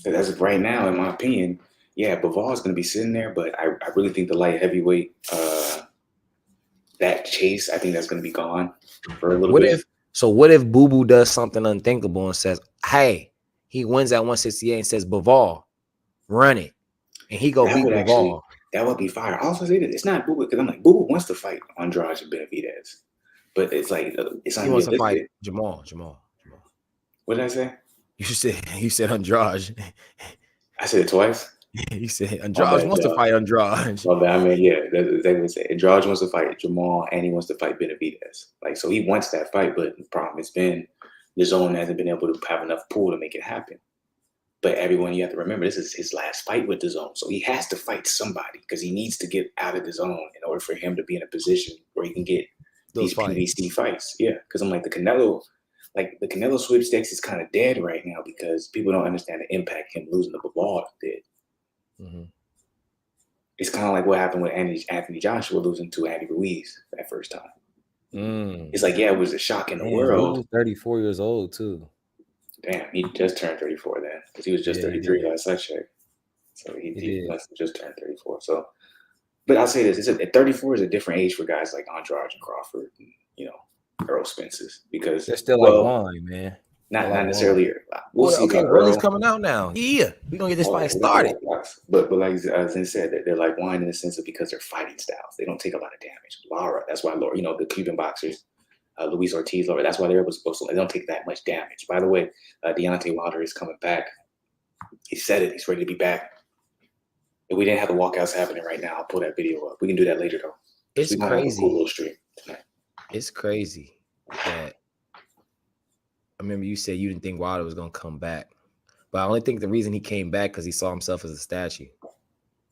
As of right now, in my opinion, yeah, Bivol is going to be sitting there, but I really think the light heavyweight, that chase, I think that's going to be gone for a little bit. What if Boo Boo does something unthinkable and says, hey, he wins at 168 and says, Bivol, run it. And he go beat Bivol. That would be fire. I also say that it's not Boo Boo because I'm like, Boo Boo wants to fight Andrade and Benavidez. But it's like, it's not. He wants to fight Jamal. What did I say? You said Andrade. I said it twice. You said Andrade wants to fight Andrade. Well, yeah, that's exactly what I said. Andrade wants to fight Jamal and he wants to fight Benavidez. Like, so he wants that fight, but the problem has been the zone hasn't been able to have enough pull to make it happen. But everyone, you have to remember, this is his last fight with the zone. So he has to fight somebody because he needs to get out of the zone in order for him to be in a position where he can get these PBC fights. Yeah, because I'm like, the Canelo sweepstakes is kind of dead right now because people don't understand the impact him losing the Bivol did. Mm-hmm. It's kind of like what happened with Anthony Joshua losing to Andy Ruiz that first time. It's like, yeah, it was a shock in the world. He was 34 years old too. Damn, he just turned 34 then because he was just 33 last I checked. So he must have just turned 34. So, but I'll say this: 34 is a different age for guys like Andrade and Crawford, and, Earl Spence because they're still like wine, man. Not necessarily. We'll see. Okay, Earl's coming out now. Yeah, we're gonna get this fight started. But like Zen said, they're like wine in the sense of because they're fighting styles. They don't take a lot of damage. Lara, that's why Laura, the Cuban boxers, Luis Ortiz, Laura, that's why they're supposed to. They don't take that much damage. By the way, Deontay Wilder is coming back. He said it. He's ready to be back. If we didn't have the walkouts happening right now, I'll pull that video up. We can do that later though. It's crazy. Cool little stream tonight. It's crazy that. I remember you said you didn't think Wilder was gonna come back, but I only think the reason he came back because he saw himself as a statue.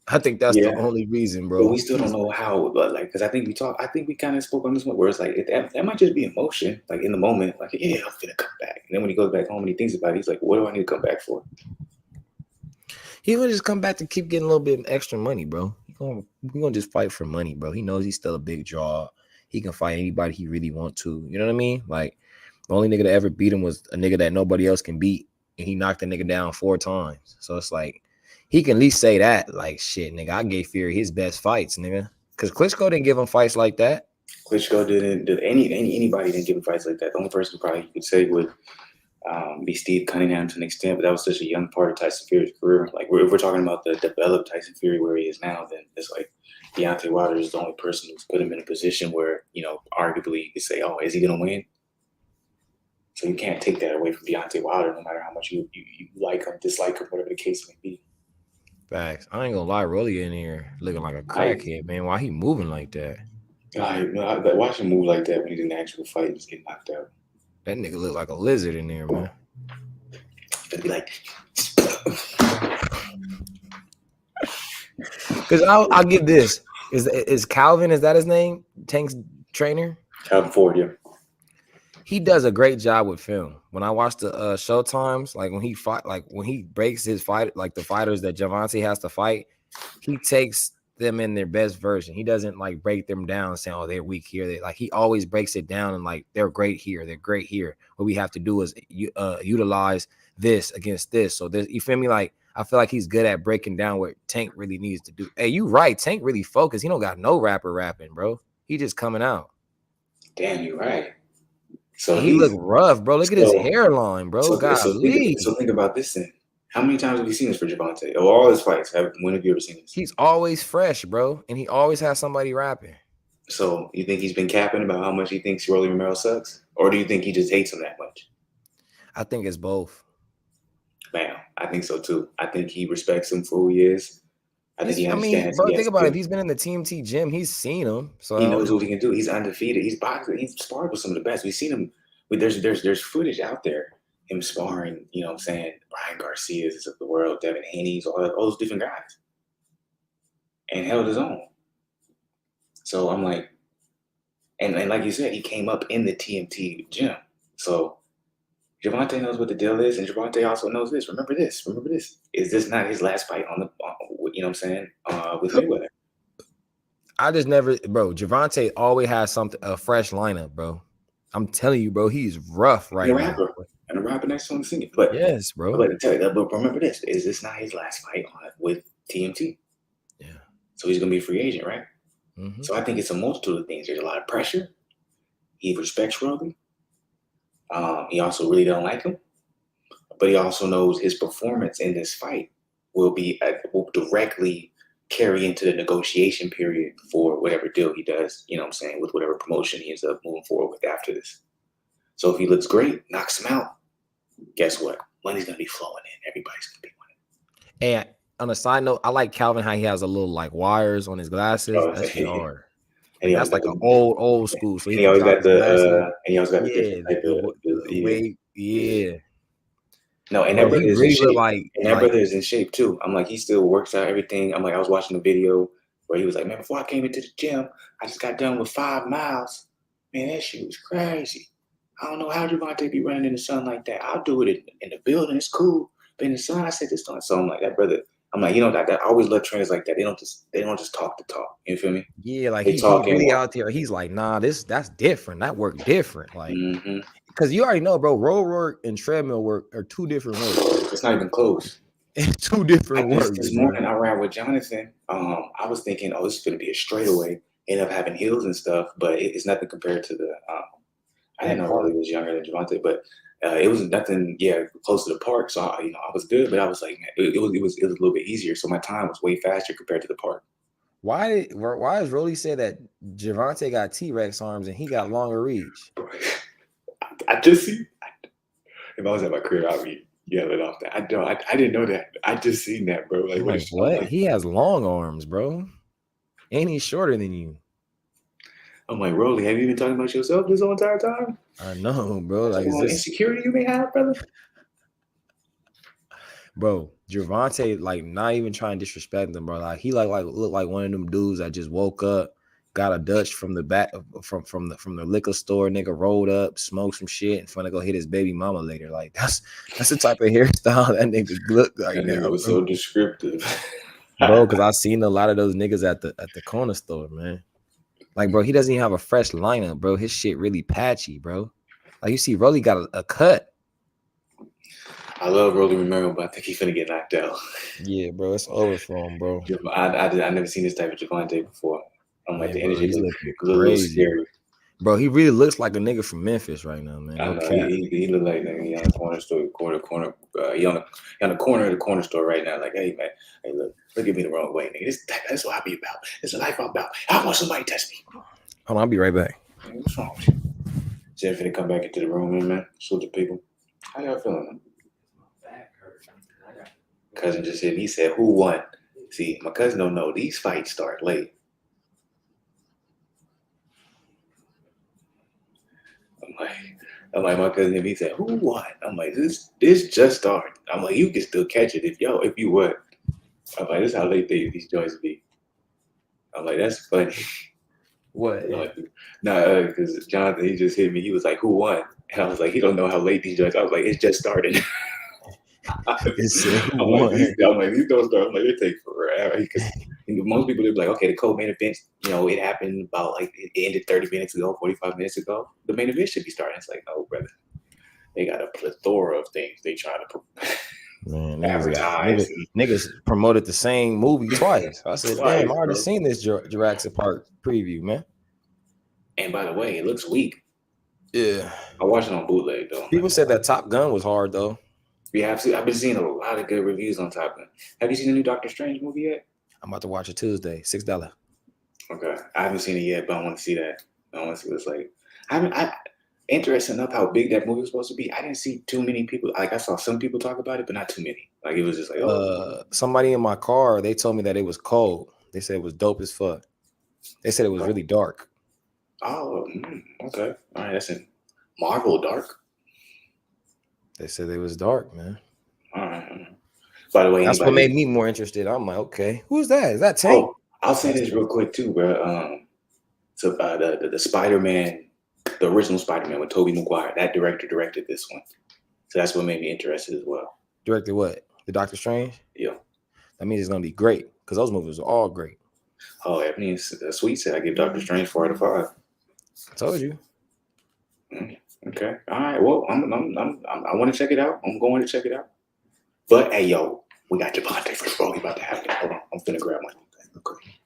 I think that's the only reason, bro. But we still don't know how, but because I think we kind of spoke on this one where it's like that might just be emotion, like in the moment, like yeah, I'm gonna come back, and then when he goes back home and he thinks about it, he's like, what do I need to come back for? He would just come back to keep getting a little bit of extra money, bro. He's gonna just fight for money, bro. He knows he's still a big draw. He can fight anybody he really want to. You know what I mean? Like The only nigga that ever beat him was a nigga that nobody else can beat, and he knocked the nigga down 4 times. So it's like he can at least say that, like, shit, nigga, I gave Fury his best fights, nigga, because Klitschko didn't give him fights like that. Klitschko didn't. Anybody didn't give him fights like that. The only person probably you could say would be Steve Cunningham to an extent, but that was such a young part of Tyson Fury's career. Like, if we're talking about the developed Tyson Fury where he is now, then it's like Deontay Wilder is the only person who's put him in a position where, you know, arguably you could say, oh, is he going to win? So you can't take that away from Deontay Wilder, no matter how much you like him, dislike him, whatever the case may be. Facts. I ain't gonna lie, Rolly in here looking like a crackhead, man. Why he moving like that? I watch him move like that when he's in the actual fight and just get knocked out. That nigga look like a lizard in there, man. It'd be like, because I'll give this. Is Calvin, is that his name? Tank's trainer? Calvin Ford, yeah. He does a great job with film. When I watch the Showtimes, like when he fight, like when he breaks his fight, like the fighters that Gervonta has to fight, he takes them in their best version. He doesn't like break them down saying, oh, they're weak here. He always breaks it down and like they're great here, they're great here. What we have to do is utilize this against this. So there's, you feel me? Like I feel like he's good at breaking down what Tank really needs to do. Hey, you right. Tank really focused. He don't got no rapper rapping, bro. He just coming out. Damn, you're right. So he look rough, bro. Look at his hairline, bro. So think about this then. How many times have you seen this for Gervonta? Of all his fights, when have you ever seen this? He's always fresh, bro, and he always has somebody rapping. So you think he's been capping about how much he thinks Rolly Romero sucks? Or do you think he just hates him that much? I think it's both. Man, I think so too. I think he respects him for who he is. I think he understands. Bro, think about it. If he's been in the TMT gym, he's seen him. So he knows what he can do. He's undefeated. He's boxing. He's sparred with some of the best. We've seen him. There's footage out there. Him sparring, you know what I'm saying, Brian Garcia's of the world, Devin Haney's, all those different guys. And held his own. So I'm like, and like you said, he came up in the TMT gym. So Gervonta knows what the deal is, and Gervonta also knows this. Remember this. Is this not his last fight you know what I'm saying, with Mayweather? I just never, bro, Gervonta always has a fresh lineup, bro. I'm telling you, bro, he's rough right now. And a rapper next to him singing. But yes, bro. But tell you that, but remember this: is this not his last fight with TMT? Yeah. So he's gonna be a free agent, right? Mm-hmm. So I think it's a multitude of things. There's a lot of pressure. He respects Rolly. He also really don't like him, but he also knows his performance in this fight will directly carry into the negotiation period for whatever deal he does. You know what I'm saying, with whatever promotion he ends up moving forward with after this. So if he looks great, knocks him out, guess what? Money's gonna be flowing in. Everybody's gonna be winning. And on a side note, I like Calvin how he has a little like wires on his glasses. That's hard. And that's like an old school. So he always got the different yeah. No, and that brother is in shape. That brother is in shape too. I'm like, he still works out everything. I'm like, I was watching the video where he was like, man, before I came into the gym, I just got done with 5 miles. Man, that shit was crazy. I don't know how Gervonta be running in the sun like that. I'll do it in the building. It's cool. But in the sun, I said this time. So I'm like, that brother. I'm like, you know, that I always love trainers like that. They don't just talk the talk. You feel me? Yeah, like he's really out there. He's like, nah, that's different. That work different. Like, because you already know, bro, road work and treadmill work are 2 different works. It's not even close. It's 2 different works. This morning I ran with Jonathan. I was thinking, oh, this is gonna be a straightaway. Ended up having heels and stuff, but it's nothing compared to the. I didn't know Rolly was younger than Gervonta, but it was nothing, close to the park. So I was good, but I was like, man, it was a little bit easier. So my time was way faster compared to the park. Why does Rolly say that Gervonta got T-Rex arms and he got longer reach? I just see. If I was at my career, I'd be yelling off that. I didn't know that. I just seen that, bro. Like what? Like, he has long arms, bro, and he's shorter than you. I'm like, Rolly, have you been talking about yourself this whole entire time? I know, bro. Like, is this insecurity you may have, brother? Bro, Gervonta, like, not even trying to disrespect them, bro. Like, he look like one of them dudes that just woke up, got a Dutch from the back from the liquor store, nigga rolled up, smoked some shit, and finna go hit his baby mama later. Like, that's the type of hairstyle that nigga look like. That nigga was so descriptive, bro. Because I seen a lot of those niggas at the corner store, man. Like, bro, he doesn't even have a fresh lineup, bro. His shit really patchy, bro. Like you see, Rolly got a cut. I love Rolly Romero, but I think he's finna get knocked out. Yeah, bro, it's over for him, bro. I never seen this type of Gervonta before. I'm like, Man, the bro, energy he's look looking a little crazy. scary. Bro, he really looks like a nigga from Memphis right now, man. I No know cap. he look like nigga, he on the corner store, he on the corner of the corner store right now. Like, hey man, hey look at me the wrong way, nigga. That's what I be about. It's the life I'm about. I want somebody to test me. Hold on, I'll be right back. Man, what's wrong with you? Jeff finna come back into the room, man. Salute the people. How y'all feeling? Cousin just hit me. He said, "Who won?" See, my cousin don't know. These fights start late. I'm like, my cousin hit me. He said, "Who won?" I'm like, this just started. I'm like, you can still catch it if you would. I'm like, this is how late these joints be. I'm like, that's funny. What? Nah, because Jonathan, he just hit me. He was like, "Who won?" And I was like, he don't know how late these joints. I was like, it's just started. It said who I'm won? like, these don't start. I'm like, it takes forever because most people they're like, okay, the co-main event, it happened about like it ended 30 minutes ago, 45 minutes ago. The main event should be starting. It's like, no, brother, they got a plethora of things they try to Man, advertise. niggas promoted the same movie twice. I said, Twice, damn, I already bro. seen this Jurassic Park preview, man. And by the way, it looks weak. Yeah. I watched it on bootleg though. People said that Top Gun was hard though. Yeah, I've been seeing a lot of good reviews on Top Gun. Have you seen the new Doctor Strange movie yet? I'm about to watch it Tuesday, $6. Okay, I haven't seen it yet, but I want to see that. I want to see what it's like. Interesting enough how big that movie was supposed to be. I didn't see too many people. Like I saw some people talk about it, but not too many. Like it was just like, Somebody in my car, they told me that it was cold. They said it was dope as fuck. They said it was really dark. Oh, okay. All right, that's in Marvel dark. They said it was dark, man. All right. By the way, that's what made me more interested. I'm like, okay, who's that? Is that Tank? Oh, I'll say this real quick too, bro. So the Spider-Man, the original Spider-Man with Tobey Maguire, that director directed this one. So that's what made me interested as well. Directed what? The Doctor Strange? Yeah. That means it's gonna be great because those movies are all great. Oh, that means Sweet said I give Doctor Strange 4 out of 5. I told you. Okay. All right. Well, I want to check it out. I'm going to check it out. But hey, yo, we got Gervonta first of all. We about to happen. Hold on. I'm finna grab my thing. Okay.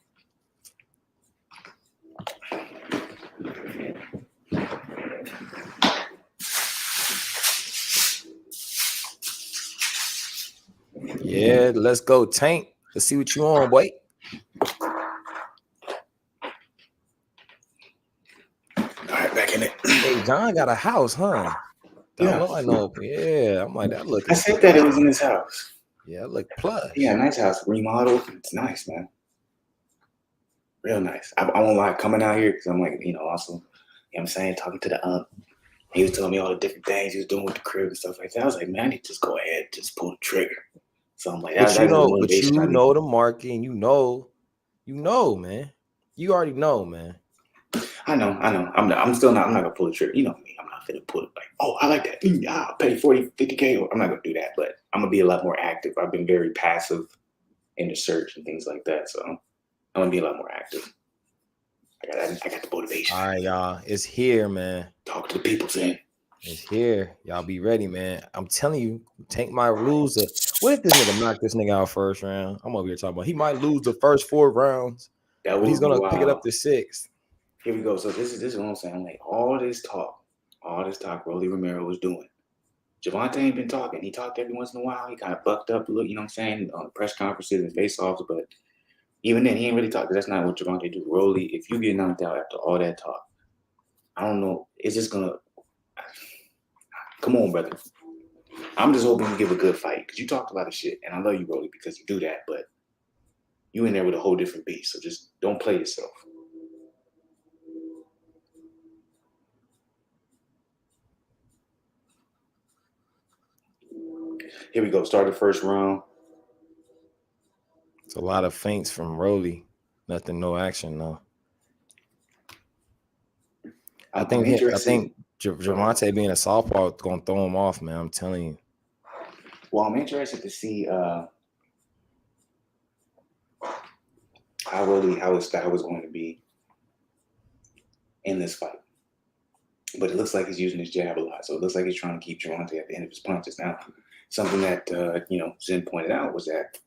Yeah, let's go, Tank. Let's see what you on, boy. All right, back in it. Hey, John got a house, huh? Yeah. I know. Yeah, I'm like that. Look. I said that it was in his house. Yeah, look plush. Yeah, nice house, remodeled. It's nice, man. Real nice. I won't lie, coming out here because I'm like, also, what I'm saying, talking to the he was telling me all the different things he was doing with the crib and stuff like that. I was like, man, I need to just go ahead, just pull the trigger. So I'm like, but you motivation. know the market, and you know, man. You already know, man. I know. I'm not gonna pull the trigger. You know me. I'm not gonna pull it like, oh, I like that. I'll pay 40, 50K. I'm not gonna do that, but I'm gonna be a lot more active. I've been very passive in the search and things like that. So I'm gonna be a lot more active. I got the motivation. All right, y'all. It's here, man. Talk to the people, saying. It's here. Y'all be ready, man. I'm telling you, Tank might lose. What if this nigga knock this nigga out first round? I'm over here talking about he might lose the first 4 rounds, but he's gonna pick it up to 6. Here we go. So this is what I'm saying. Like all this talk Rolly Romero was doing. Gervonta ain't been talking. He talked every once in a while. He kind of bucked up a little, you know what I'm saying, on press conferences and face-offs, but even then, he ain't really talk because that's not what Gervonta do. Rolly, if you get knocked out after all that talk, I don't know. It's just gonna come on, brother. I'm just hoping you give a good fight because you talked a lot of shit, and I love you, Rolly, because you do that. But you in there with a whole different beast, so just don't play yourself. Here we go. Start the first round. It's a lot of feints from Rolly. Nothing, no action, no. I think Gervonta being a southpaw is gonna throw him off, man. I'm telling you. Well, I'm interested to see how his style was going to be in this fight. but it looks like he's using his jab a lot. So it looks like he's trying to keep Gervonta at the end of his punches. Now, something that Zen pointed out was that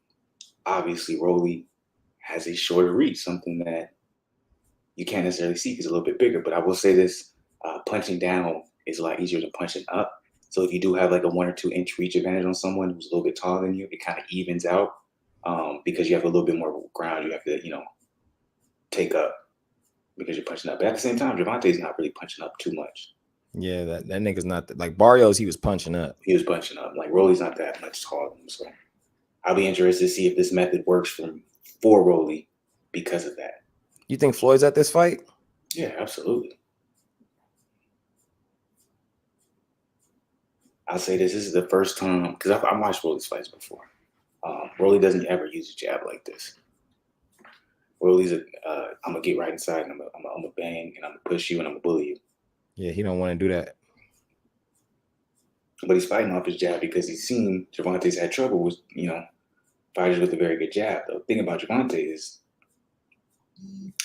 obviously Rolly has a shorter reach, something that you can't necessarily see because it's a little bit bigger. But I will say this: punching down is a lot easier than punching up. So if you do have like a 1 or 2 inch reach advantage on someone who's a little bit taller than you, it kind of evens out because you have a little bit more ground you have to, take up because you're punching up. But at the same time, Gervonta's not really punching up too much. Yeah, that nigga's not like Barrios. He was punching up. He was punching up. Like Rolly's not that much taller than him. So I'll be interested to see if this method works for Rolly because of that. You think Floyd's at this fight? Yeah, absolutely. I'll say this is the first time, because I've watched Rolly's fights before. Rolly doesn't ever use a jab like this. Rolly's I'm going to get right inside and I'm going to bang and I'm going to push you and I'm going to bully you. Yeah, he don't want to do that. But he's fighting off his jab because he's seen Gervonta's had trouble with, fighters with a very good jab. The thing about Gervonta is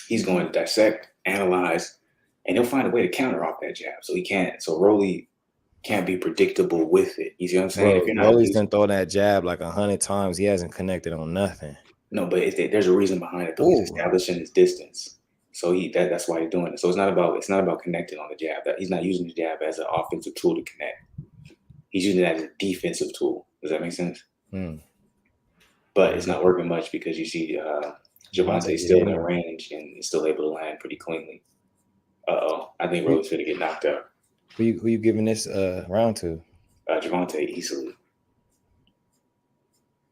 he's going to dissect, analyze, and he'll find a way to counter off that jab. So Rolly can't be predictable with it. You see what I'm saying? Bro, if you're not Rolly's done throw that jab like 100 times. He hasn't connected on nothing. No, but there's a reason behind it. Though. He's establishing his distance, so that's why he's doing it. So it's not about connecting on the jab. That he's not using the jab as an offensive tool to connect. He's using it as a defensive tool. Does that make sense? But it's not working much because you see Gervonta's still in the range and is still able to land pretty cleanly. I think Rolly's going to get knocked out. Who you giving this round to? Gervonta easily.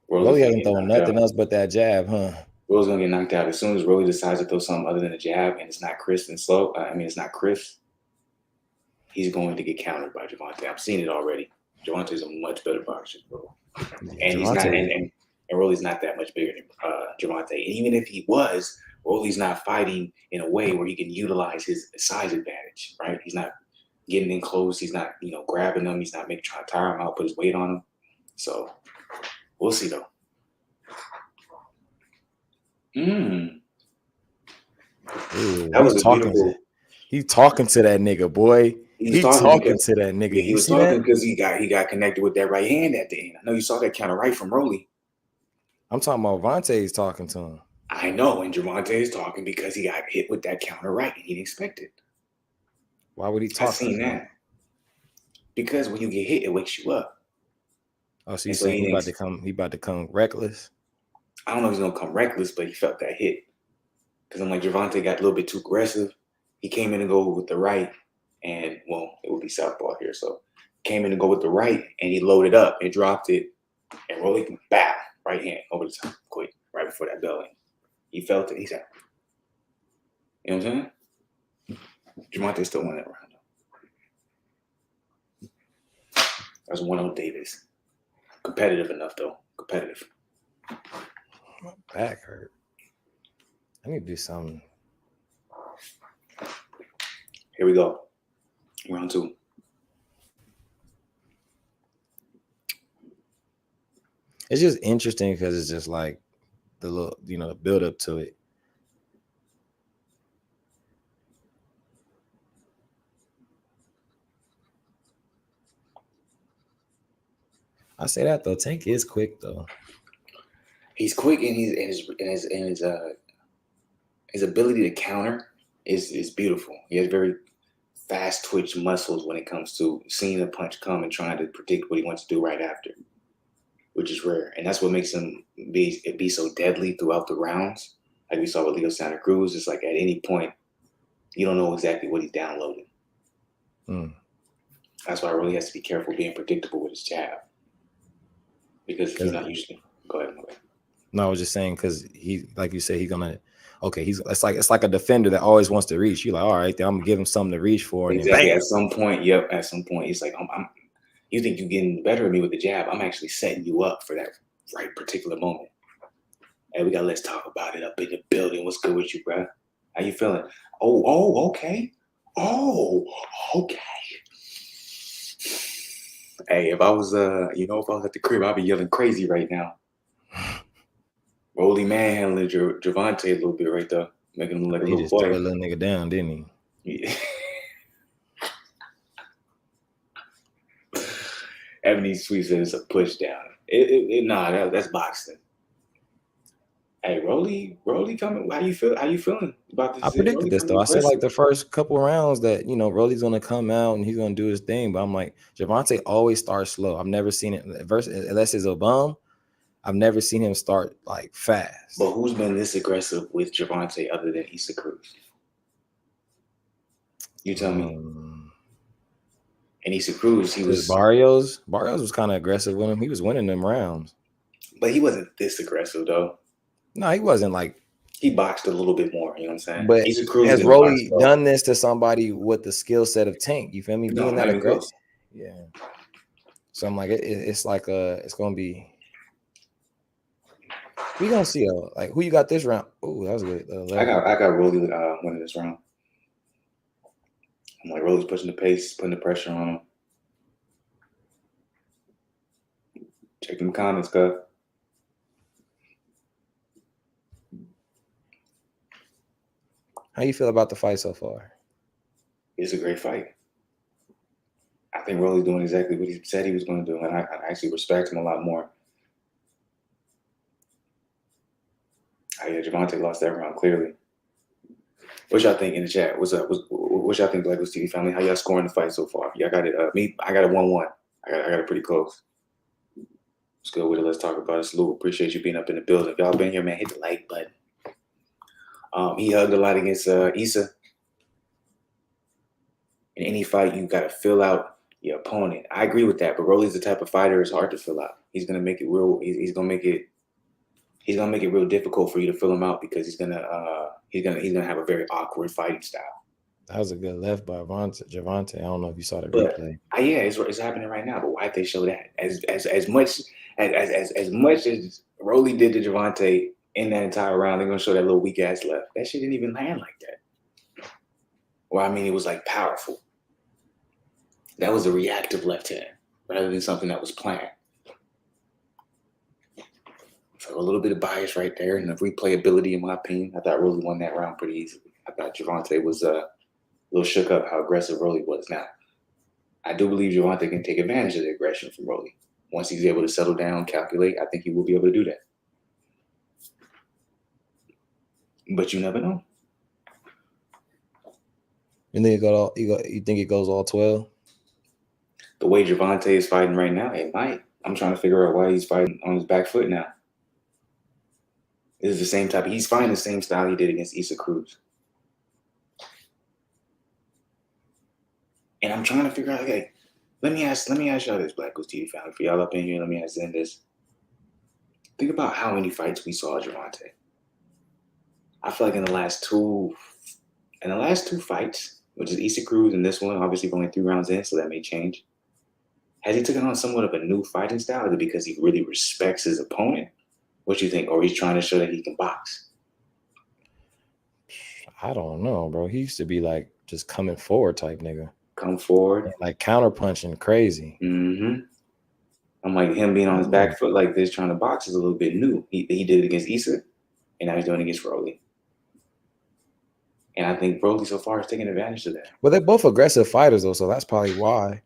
Rolly hasn't thrown nothing else but that jab, huh? Rolly's going to get knocked out. As soon as Rolly decides to throw something other than a jab and it's not crisp and slow, it's not crisp, he's going to get countered by Gervonta. I've seen it already. Gervonta's a much better boxer, bro. And he's not, and Rolly's not that much bigger than Gervonta. And even if he was, Rolly's not fighting in a way where he can utilize his size advantage, right? He's not getting in close. He's not, grabbing him. He's not trying to tire him out, put his weight on him. So we'll see, though. Ooh, that was beautiful. He's talking to that nigga, boy. He's talking to that nigga. Yeah, he was talking because he got connected with that right hand at the end. I know you saw that counter right from Rolly. I'm talking about Vontae's talking to him. I know, and Gervonta is talking because he got hit with that counter right and he didn't expect it. Why would he talk? I've seen that. Because when you get hit, it wakes you up. Oh, so you saying he about to come reckless? I don't know if he's gonna come reckless, but he felt that hit. Because I'm like, Gervonta got a little bit too aggressive. He came in and go with the right, and it would be southpaw here. So came in and go with the right, and he loaded up and dropped it, and Rolly can bow, right hand over the top, quick, right before that bell. He felt it. He said, you know what I'm saying? Gervonta still won that round. That was 1-0 Davis. Competitive enough, though. Competitive. My back hurt. I need to do something. Here we go. Round 2. It's just interesting because it's just like the little, the build up to it. I say that though. Tank is quick though. He's quick, and his ability to counter is beautiful. He has very fast twitch muscles when it comes to seeing a punch come and trying to predict what he wants to do right after, which is rare. And that's what makes him be so deadly throughout the rounds. Like we saw with Leo Santa Cruz, it's like at any point, you don't know exactly what he's downloading. That's why I really has to be careful being predictable with his jab. Because he's not usually. Go ahead. No, I was just saying because he, like you said, he's gonna. Okay, it's like a defender that always wants to reach. You're like, all right, then I'm gonna give him something to reach for. Exactly. At some point, it's like you think you're getting better at me with the jab. I'm actually setting you up for that right particular moment. Hey, let's talk about it up in the building. What's good with you, bro? How you feeling? Oh, okay. Oh, okay. Hey, if I was at the crib, I'd be yelling crazy right now. Rolly manhandling Gervonta a little bit right there, making him look like a little boy. He just threw a little nigga down, didn't he? Yeah. Ebony Sweet said it's a push down. That's boxing. Hey, Rolly coming. How you feeling about this? I predicted this though. I said like the first couple rounds that Rolly's gonna come out and he's gonna do his thing. But I'm like, Gervonta always starts slow. I've never seen it unless it's a bum. I've never seen him start like fast. But who's been this aggressive with Gervonta other than Issa Cruz? You tell me. And Issa Cruz, he was Barrios was kind of aggressive with him. He was winning them rounds. But he wasn't this aggressive though. No, he wasn't like he boxed a little bit more, you know what I'm saying? But Issa Cruz has Rolly done this to somebody with the skill set of Tank? You feel me? Being that aggressive. Yeah. So I'm like, it's like it's gonna be. We gonna see like who you got this round. Oh, that was good. I got Rolly winning this round. I'm like, Rolly's pushing the pace, putting the pressure on him. Check them comments, cuz. How you feel about the fight so far? It's a great fight. I think Rolly's doing exactly what he said he was going to do, and I actually respect him a lot more. Yeah, Gervonta lost that round clearly. What y'all think in the chat? What's up? What y'all think, Black Woods TV family? How y'all scoring the fight so far? Y'all got it. I got it 1-1. I got it pretty close. Let's go with it. Let's talk about it. Salute. Appreciate you being up in the building. If y'all been here, man, hit the like button. He hugged a lot against Issa. In any fight, you got to fill out your opponent. I agree with that, but Rolly's the type of fighter it's hard to fill out. He's gonna make it real. He's gonna make it real difficult for you to fill him out because he's gonna have a very awkward fighting style. That was a good left by Gervonta. I don't know if you saw the replay. Yeah, it's happening right now. But why'd they show that? As much as Rolly did to Gervonta in that entire round, they're gonna show that little weak ass left. That shit didn't even land like that. Or I mean, it was like powerful. That was a reactive left hand rather than something that was planned. So a little bit of bias right there, and the replayability, in my opinion, I thought Rolly won that round pretty easily. I thought Gervonta was a little shook up how aggressive Rolly was. Now, I do believe Gervonta can take advantage of the aggression from Rolly. Once he's able to settle down, calculate, I think he will be able to do that. But you never know. You think it goes all 12? The way Gervonta is fighting right now, it might. I'm trying to figure out why he's fighting on his back foot now. This is the same type. He's fighting the same style he did against Issa Cruz. And I'm trying to figure out, okay, let me ask y'all this, Black Woods TV family. For y'all up in here, let me ask them this. Think about how many fights we saw Gervonta. I feel like in the last two fights, which is Issa Cruz and this one, obviously we're only 3 rounds in, so that may change. Has he taken on somewhat of a new fighting style? Is it because he really respects his opponent? What you think? Or he's trying to show that he can box? I don't know, bro. He used to be like just coming forward type nigga. Come forward. Like counter punching crazy. Mm-hmm. I'm like, him being on his back foot like this trying to box is a little bit new. He did it against Issa, and now he's doing it against Rolly. And I think Rolly so far is taking advantage of that. Well, they're both aggressive fighters, though, so that's probably why.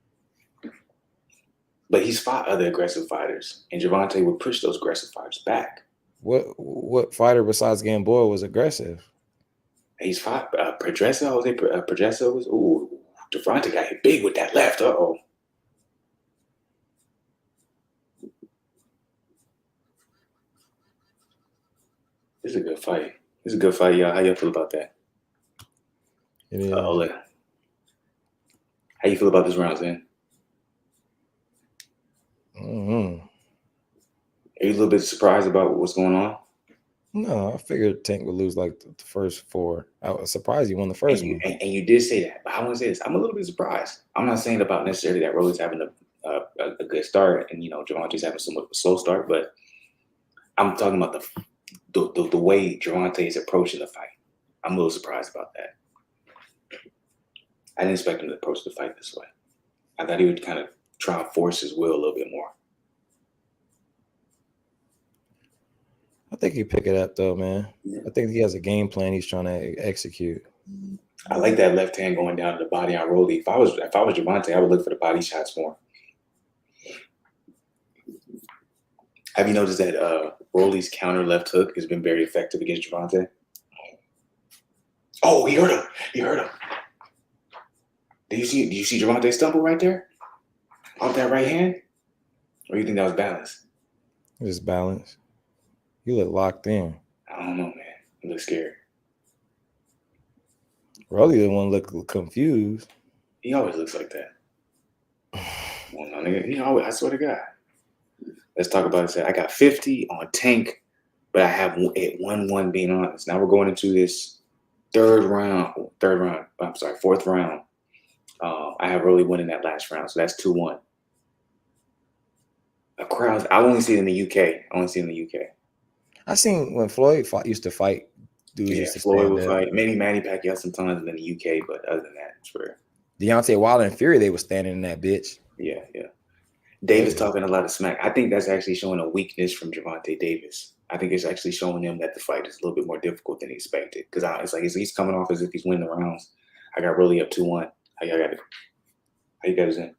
But he's fought other aggressive fighters, and Gervonta would push those aggressive fighters back. What fighter besides Gamboa was aggressive? He's fought Pedressa. Jose Pedressa was. Ooh, Gervonta got hit big with that left. Uh-oh. This is a good fight. This is a good fight, y'all. How y'all feel about that? It is. How you feel about this round, Zen? Mm-hmm. Are you a little bit surprised about what's going on? No, I figured Tank would lose like the first 4. I was surprised he won the first one. And you did say that, but I want to say this. I'm a little bit surprised. I'm not saying about necessarily that Rolly's having a good start and, Gervonta's having somewhat of a slow start, but I'm talking about the way Gervonta is approaching the fight. I'm a little surprised about that. I didn't expect him to approach the fight this way. I thought he would kind of try and force his will a little bit more. I think he'd pick it up, though, man. Yeah. I think he has a game plan he's trying to execute. I like that left hand going down to the body on Rolly. If I was Gervonta, I would look for the body shots more. Have you noticed that Rolly's counter left hook has been very effective against Gervonta? Oh, he hurt him. He hurt him. Did you see Gervonta stumble right there? Off that right hand? Or you think that was balance? Just balance. You look locked in. I don't know, man. He looks scared. Rolly didn't want to look confused. He always looks like that. Well, no, nigga, he always, I swear to God. Let's talk about it. I got 50 on Tank, but I have it 1-1 being honest. Now we're going into this fourth round. I have Rolly winning that last round, so that's 2-1. A crowd. I only see it in the UK. I seen when Floyd used to fight. Dudes Yeah, used to Floyd stand would up. fight. Maybe Manny Pacquiao sometimes in the UK, but other than that, it's rare. Deontay Wilder and Fury, they were standing in that bitch. Yeah. Davis talking a lot of smack. I think that's actually showing a weakness from Gervonta Davis. I think it's actually showing him that the fight is a little bit more difficult than he expected. Because it's like he's coming off as if he's winning the rounds. I got Rolly up 2-1. How you guys in?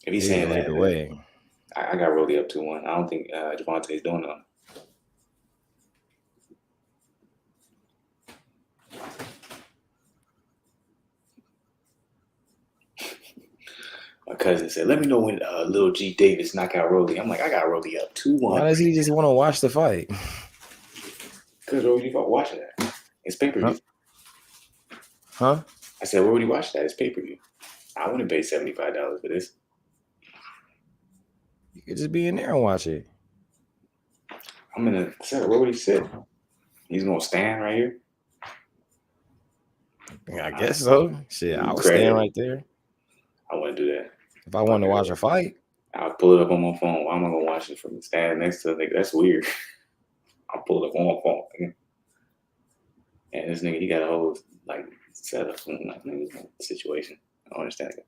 If he's saying that, either way, I got Rolly up 2-1. I don't think Gervonta is doing nothing. My cousin said, "Let me know when Lil G Davis knock out Rolly." I'm like, I got Rolly up 2-1. why does he just want to watch the fight? Because where would you watch that? It's pay-per-view. Huh? I said, where would you watch that? It's pay-per-view. I wouldn't pay $75 for this. You could just be in there and watch it. I'm in a set. Where would he sit? He's gonna stand right here. I guess so. Shit, I was standing right there. I wouldn't do that. If I wanted to watch a fight, I'll pull it up on my phone. Why am I gonna watch it from the stand next to it? That's weird. I'll pull it up on my phone. And this nigga, he got a whole like setup situation. I don't understand it.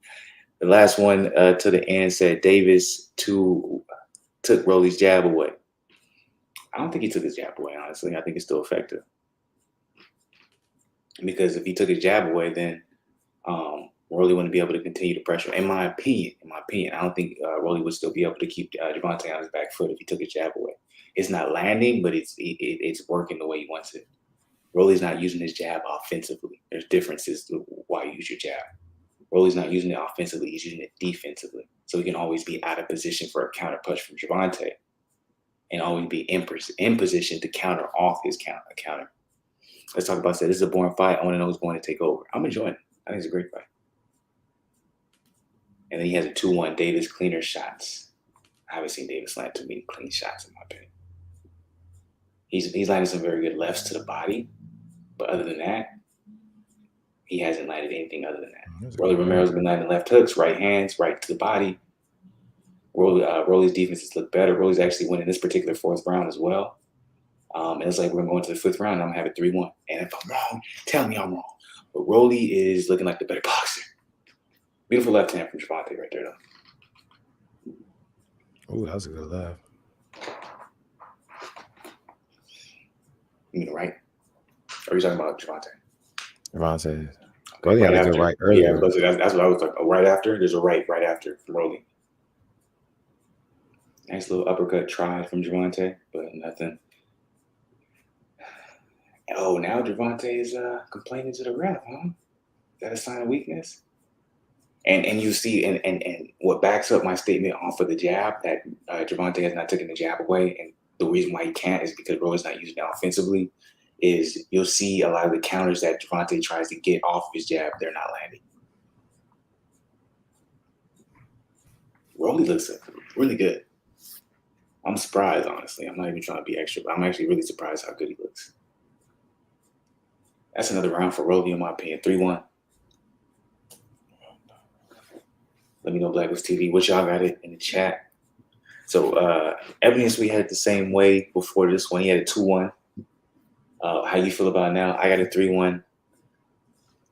The last one to the end said Davis took Rolly's jab away. I don't think he took his jab away, honestly. I think it's still effective. Because if he took his jab away, then Rolly wouldn't be able to continue to pressure. In my opinion, I don't think Rolly would still be able to keep Gervonta on his back foot if he took his jab away. It's not landing, but it's working the way he wants it. Rolly's not using his jab offensively. There's differences to why you use your jab. Rolly's not using it offensively. He's using it defensively. So he can always be out of position for a counter punch from Gervonta and always be in position to counter off his counter. Let's talk about that. This is a boring fight. I want to know who's going to take over. I'm enjoying it. I think it's a great fight. And then he has a 2-1 Davis cleaner shots. I haven't seen Davis land too many clean shots in my opinion. He's landing some very good lefts to the body. But other than that, he hasn't landed anything other than that. Romero's been landing left hooks, right hands, right to the body. Rolly's defenses look better. Rolly's actually winning this particular fourth round as well. And it's like we're going to the fifth round. I'm going to have it 3-1. And if I'm wrong, tell me I'm wrong. But Rolly is looking like the better boxer. Beautiful left hand from Gervonta right there, though. Ooh, that was a good laugh. You mean right? Or are you talking about Gervonta? Gervonta. Rolly had a good right earlier. Yeah, that's what I was talking about. Right after? There's a right after from Rolly. Nice little uppercut try from Gervonta, but nothing. Oh, now Gervonta is complaining to the ref, huh? Is that a sign of weakness? And you see, and what backs up my statement off of the jab, that Gervonta has not taken the jab away, and the reason why he can't is because Rolly's not using it offensively, is you'll see a lot of the counters that Gervonta tries to get off his jab, they're not landing. Rolly looks really good. I'm surprised, honestly. I'm not even trying to be extra, but I'm actually really surprised how good he looks. That's another round for Rolly, in my opinion. 3-1. Let me know, Black West TV, what y'all got it in the chat. So, Evidence, we had it the same way before this one. He had a 2-1. How you feel about it now? I got a 3-1.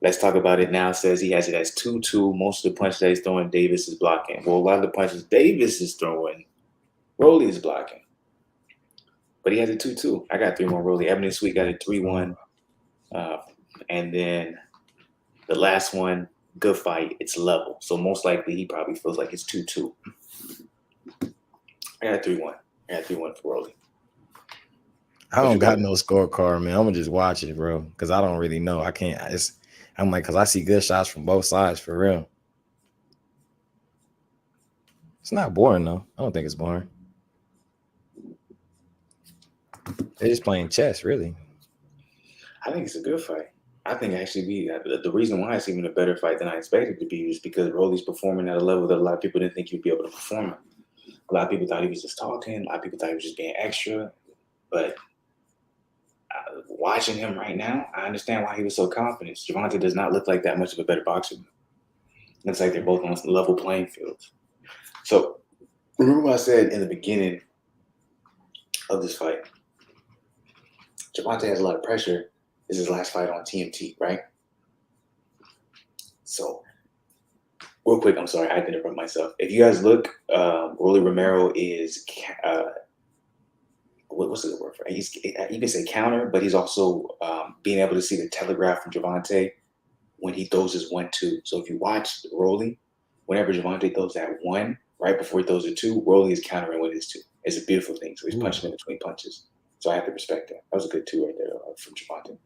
Let's talk about it now. Says he has it as 2-2. Most of the punches that he's throwing, Davis is blocking. Well, a lot of the punches Davis is throwing, Rolly is blocking. But he has a 2-2. I got 3-1 Rolly. Evidence, we got a 3-1. And then the last one, good fight. It's level. So most likely he probably feels like it's 2-2. I got 3-1. I got 3-1 for Rolly. I don't got no scorecard, man. I'm gonna just watch it, bro, because I don't really know. I can't. I'm like, because I see good shots from both sides for real. It's not boring though. I don't think it's boring. They're just playing chess, really. I think it's a good fight. I think actually the reason why it's even a better fight than I expected it to be is because Rolly's performing at a level that a lot of people didn't think he'd be able to perform at. A lot of people thought he was just talking. A lot of people thought he was just being extra. But watching him right now, I understand why he was so confident. Gervonta does not look like that much of a better boxer. Looks like they're both on level playing fields. So remember what I said in the beginning of this fight? Gervonta has a lot of pressure. This is his last fight on TMT, right? So, real quick, I'm sorry, I had to interrupt myself. If you guys look, Rolly Romero is, what's the word for it? You can say counter, but he's also being able to see the telegraph from Gervonta when he throws his 1-2. So if you watch Rolly, whenever Gervonta throws that 1, right before he throws a 2, Rolly is countering with his 2. It's a beautiful thing. So he's punching in between punches. So I have to respect that. That was a good 2 right there from Gervonta.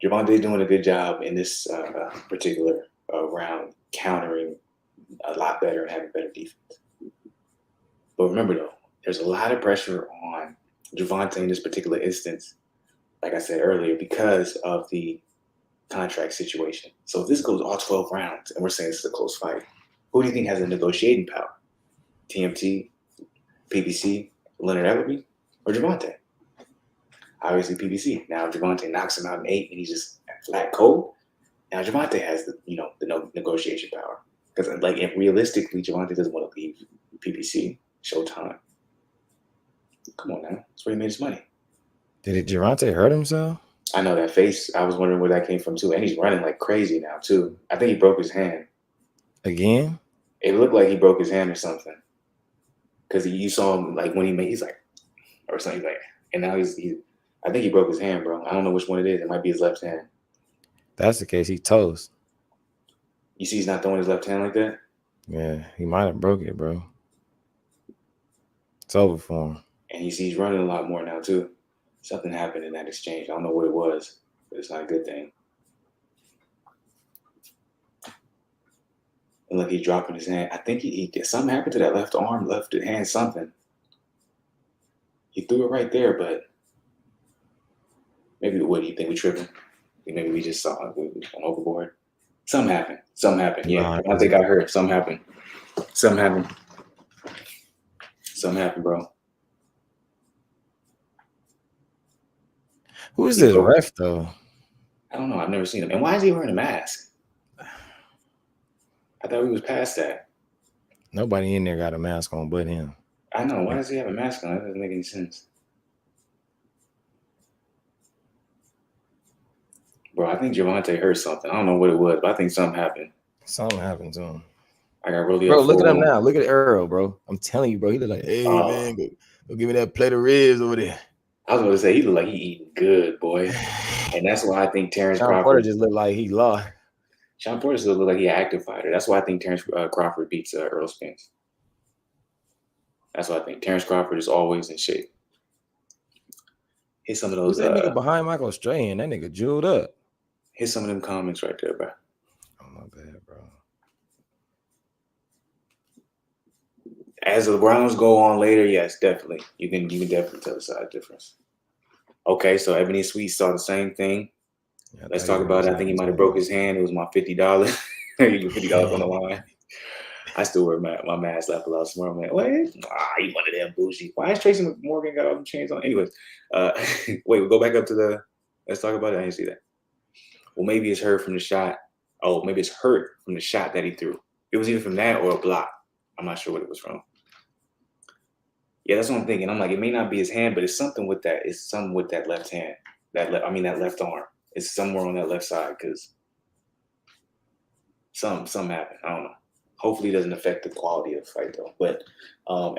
Gervonta is doing a good job in this particular round, countering a lot better and having better defense. But remember, though, there's a lot of pressure on Gervonta in this particular instance, like I said earlier, because of the contract situation. So if this goes all 12 rounds and we're saying this is a close fight, who do you think has the negotiating power? TMT, PBC, Leonard Ellerbe, or Gervonta? Obviously PBC. Now Gervonta knocks him out in 8 and he's just flat cold. Now Gervonta has the negotiation power. Because realistically, Gervonta doesn't want to leave PBC, Showtime. Come on now. That's where he made his money. Did Gervonta hurt himself? I know that face. I was wondering where that came from too. And he's running like crazy now too. I think he broke his hand. Again? It looked like he broke his hand or something. Because you saw him like when he's like, or something like, and now he's I think he broke his hand, bro. I don't know which one it is. It might be his left hand. That's the case. He toast. You see he's not throwing his left hand like that? Yeah, he might have broke it, bro. It's over for him. And you see he's running a lot more now, too. Something happened in that exchange. I don't know what it was, but it's not a good thing. And look, he's dropping his hand. I think he something happened to that left arm, left hand, something. He threw it right there, but maybe what do you think? We tripping? Maybe we just saw it. We went overboard. Something happened. Yeah, I think I heard. Something happened, bro. Who is this ref, though? I don't know. I've never seen him. And why is he wearing a mask? I thought we was past that. Nobody in there got a mask on but him. I know. Why does he have a mask on? That doesn't make any sense. Bro, I think Gervonta heard something. I don't know what it was, but I think something happened. Something happened to him. I got really bro, look at him now. Look at Earl, bro. I'm telling you, bro. He look like, hey, man, go give me that plate of ribs over there. I was going to say, he look like he eating good, boy. And that's why I think Terrence Sean Crawford Porter just looked like he lost. Sean Porter still look like he an active fighter. That's why I think Terrence Crawford beats Earl Spence. That's what I think. Terrence Crawford is always in shape. Hit some of those. That nigga behind Michael Strahan, that nigga jeweled up. Hit some of them comments right there, bro. Oh, my bad, bro. As the rounds go on later, yes, definitely. You can definitely tell the size difference. Okay, so Ebony Sweet saw the same thing. Yeah, let's talk about it. I think he might have broke his hand. It was my $50. You put $50 on the line. I still wear my mask, laugh a lot smart. I'm like, what? You one of them bougie. Why is Tracy Morgan got all them chains on? Anyways, wait, we'll go back up to the, let's talk about it. I didn't see that. Well, maybe it's hurt from the shot. Oh, maybe it's hurt from the shot that he threw. It was either from that or a block. I'm not sure what it was from. Yeah, that's what I'm thinking. I'm like, it may not be his hand, but it's something with that. It's something with that left hand. That left arm. It's somewhere on that left side because something happened. I don't know. Hopefully it doesn't affect the quality of the fight, though. But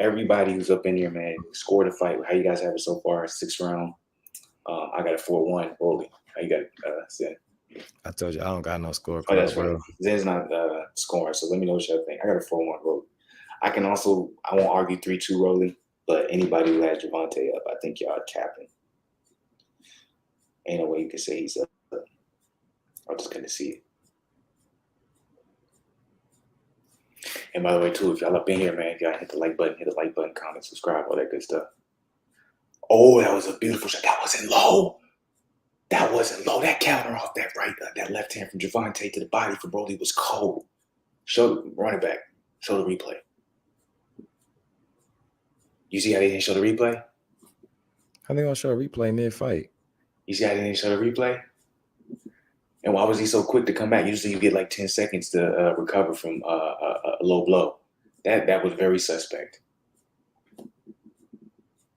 everybody who's up in here, man, scored a fight. How you guys have it so far? 6th round. I got a 4-1. Rolly. How you got it, Zen? I told you I don't got no score. Oh, that's right. Zen's not scoring, so let me know what y'all think. I got a 4-1 Rolly. I won't argue 3-2 rolling, but anybody who has Gervonta up, I think y'all are capping. Ain't no way you can say he's up. I'm just gonna see it. And by the way, too, if y'all up in here, man, if y'all hit the like button, comment, subscribe, all that good stuff. Oh, that was a beautiful shot. That wasn't low. That counter off that left hand from Gervonta to the body from Brody was cold. Run it back. Show the replay. You see how they didn't show the replay? How they gonna show a replay mid-fight? You see how they didn't show the replay? And why was he so quick to come back? Usually you get like 10 seconds to recover from a low blow. That was very suspect.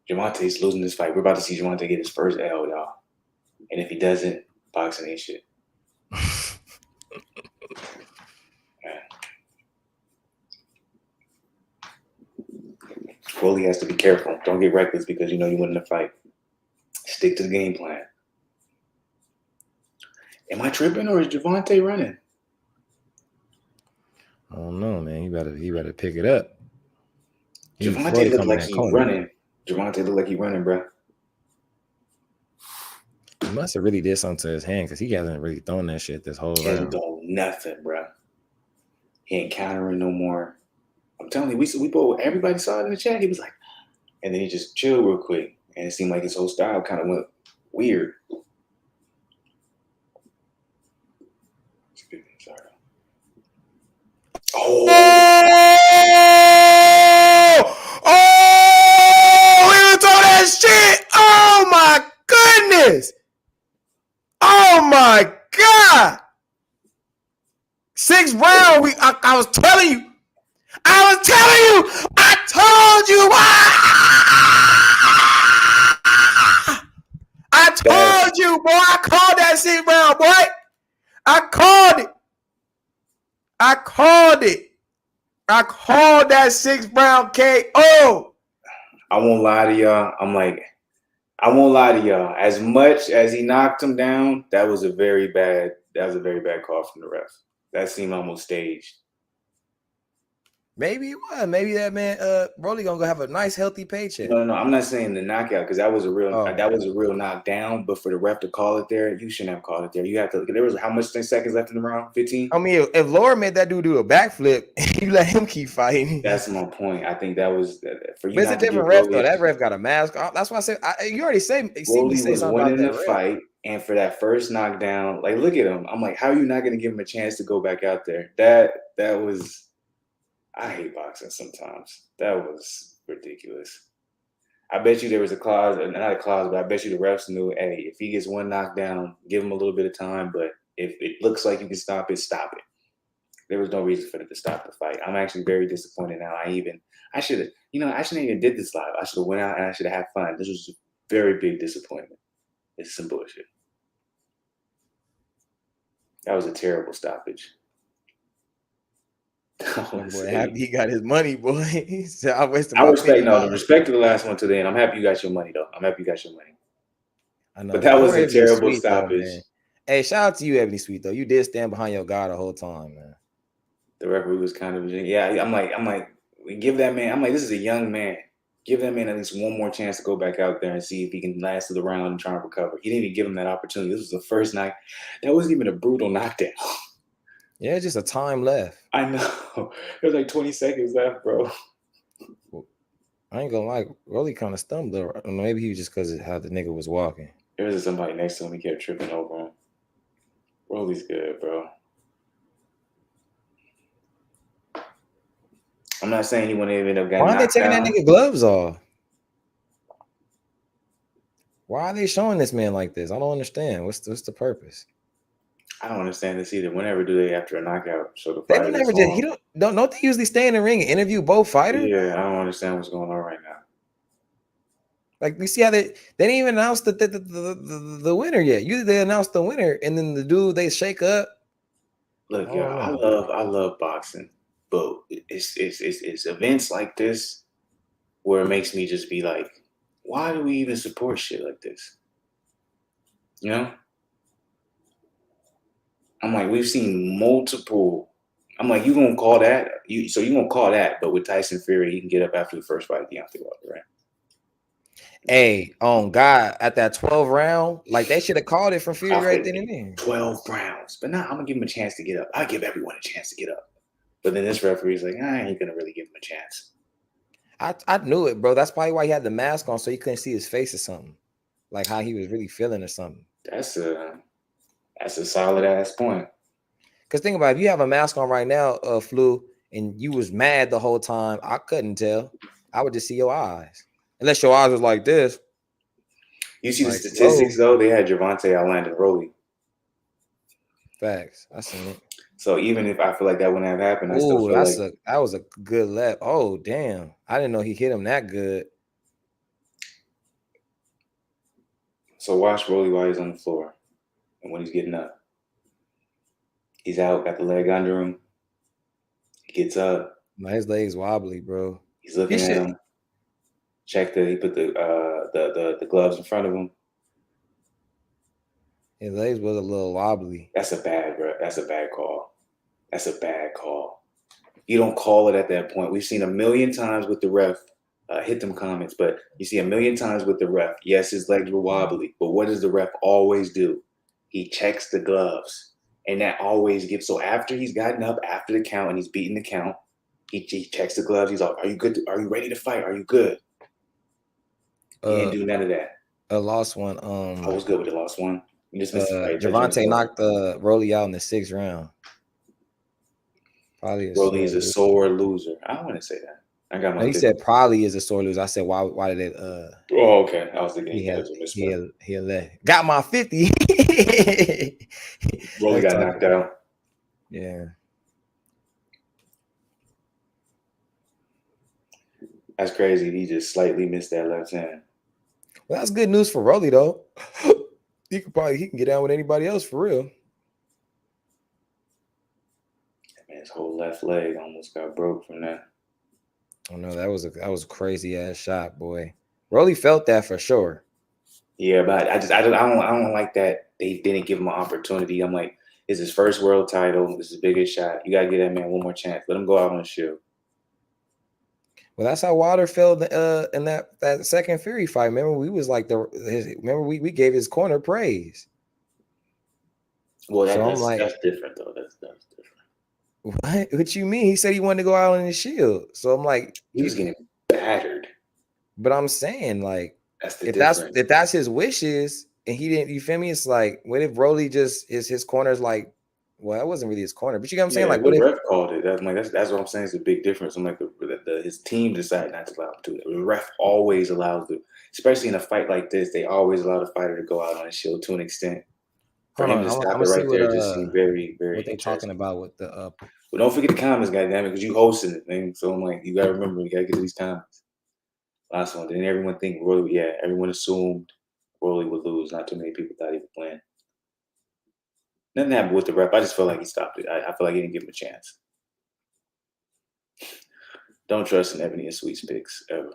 Gervonta's losing this fight. We're about to see Gervonta get his first L, y'all. And if he doesn't, boxing ain't shit. Rolly has to be careful. Don't get reckless because you know you win the fight. Stick to the game plan. Am I tripping or is Gervonta running? I don't know, man. He better pick it up. Gervonta look like he's running. Gervonta look like he's running, bro. He must have really did something to his hand because he hasn't really thrown that shit this whole round. He hasn't thrown nothing, bro. He ain't countering no more. I'm telling you, we both, everybody saw it in the chat. He was like, and then he just chilled real quick. And it seemed like his whole style kind of went weird. Sorry. Oh, he throw that shit. Oh my goodness. Oh my God. 6th round. I was telling you. I told you. I told you, boy. I called that 6th round, boy. I called that 6th round KO. I won't lie to y'all. I won't lie to y'all. As much as he knocked him down, that was a very bad call from the ref. That seemed almost staged. Maybe it was. Maybe that man, Rolly gonna go have a nice, healthy paycheck. No. I'm not saying the knockout because that was a real knockdown. But for the ref to call it there, you shouldn't have called it there. You have to. There was how much 10 seconds left in the round? 15. I mean, if Laura made that dude do a backflip, you let him keep fighting. That's my point. I think that was for you. But it's a different ref though. That ref got a mask. That's why I said you already say. Rolly was winning the fight, and for that first knockdown, like look at him. I'm like, how are you not going to give him a chance to go back out there? That was. I hate boxing sometimes. That was ridiculous. I bet you there was a clause, not a clause, but I bet you the refs knew, hey, if he gets one knockdown, give him a little bit of time. But if it looks like you can stop it, stop it. There was no reason for it to stop the fight. I'm actually very disappointed now. I shouldn't even did this live. I should have went out and I should have had fun. This was a very big disappointment. It's some bullshit. That was a terrible stoppage. Boy, happy he got his money, boy. I respect to the last one to the end. I'm happy you got your money, though. I'm happy you got your money. I know, but that was a terrible stoppage. Though, hey, shout out to you, Ebony Sweet, though. You did stand behind your guy the whole time, man. The referee was kind of, I'm like, we give that man. I'm like, this is a young man. Give that man at least one more chance to go back out there and see if he can last to the round and try and recover. He didn't even give him that opportunity. This was the first knock. That wasn't even a brutal knockdown. Yeah, just a time left. I know. There's like 20 seconds left, bro. I ain't gonna lie. Rolly kind of stumbled. Maybe he was just because of how the nigga was walking. There was somebody next to him. He kept tripping over him. Rolly's good, bro. I'm not saying he wouldn't even have gotten knocked out. Why are they taking that nigga gloves off? Why are they showing this man like this? I don't understand. What's the purpose? I don't understand this either. Whenever do they after a knockout show the fight? They never did. He don't they usually stay in the ring and interview both fighters? Yeah, I don't understand what's going on right now. Like we see how they didn't even announce the winner yet. Usually they announce the winner and then the dude they shake up. Look, I love boxing, but it's events like this where it makes me just be like, why do we even support shit like this? You know? I'm like, we've seen multiple, I'm like, you gonna call that? You gonna call that? But with Tyson Fury, he can get up after the first fight, Deontay Wilder, right? Hey, on God, at that 12 round, like they should have called it from Fury right then and there. 12 rounds, but now I'm gonna give him a chance to get up. I give everyone a chance to get up, but then this referee's like, I ain't gonna really give him a chance. I knew it, bro. That's probably why he had the mask on, so you couldn't see his face or something, like how he was really feeling or something. That's a solid ass point. Because think about it, if you have a mask on right now, Flu, and you was mad the whole time, I couldn't tell. I would just see your eyes, unless your eyes was like this. You see Like, the statistics whoa. though? They had Gervonta outlanded Rolly. Facts. I seen it. So even if I feel like that wouldn't have happened, I still Ooh, feel like that was a good lap. Oh, damn. I didn't know he hit him that good. so. Watch Rolly while he's on the floor, and when he's getting up, he's out, got the leg under him. He gets up. Man, his legs wobbly, bro. He's looking at him. He put the gloves in front of him. His legs was a little wobbly. That's a bad call. That's a bad call. You don't call it at that point. We've seen a million times with the ref. Hit them comments, but you see a million times with the ref. Yes, his legs were wobbly, but what does the ref always do? He checks the gloves, and that always gives. So after he's gotten up after the count and he's beaten the count, he checks the gloves. He's like, "Are you good? Are you ready to fight? Are you good?" He didn't do none of that. A lost one. I was good with the lost one. You just missed the fight. Gervonta knocked Rolly out in the 6th round. Probably Rolly is a sore loser. I don't want to say that. I got my. He said probably is a sore loser. I said why did it? Oh, okay. I was thinking he left. Got my 50. Rolly got knocked out. Yeah. That's crazy. He just slightly missed that left hand. Well, that's good news for Rolly though. He can get down with anybody else for real. Man, his whole left leg almost got broke from that. Oh no, that was a crazy ass shot, boy. Rolly felt that for sure. Yeah, but I don't like that they didn't give him an opportunity. I'm like, it's his first world title. This is his biggest shot. You gotta give that man one more chance. Let him go out on the shield. Well, that's how Wilder felt in that second Fury fight. Remember, we was like we gave his corner praise. Well, that's different though. That's different. What you mean? He said he wanted to go out on his shield. So I'm like, he was getting battered. But I'm saying, like, if that's his wishes, and he didn't, you feel me? It's like, what if Rolly just his corner's like, well, that wasn't really his corner, but you know what I'm saying? Like, what the ref called it? That's what I'm saying. It's a big difference. I'm like, his team decided not to allow him to do it. The ref always allows it, especially in a fight like this. They always allow the fighter to go out on his shield to an extent. For him to stop it right there just seemed very, very. What they talking about with the Well, don't forget the comments, goddammit, because you hosting it, man. So I'm like, you gotta remember, you gotta get to these comments. Last one. Didn't everyone think Rolly? Yeah, everyone assumed Rolly would lose. Not too many people thought he would win. Nothing happened with the ref. I just felt like he stopped it. I feel like he didn't give him a chance. Don't trust in Ebony and Sweet's picks ever.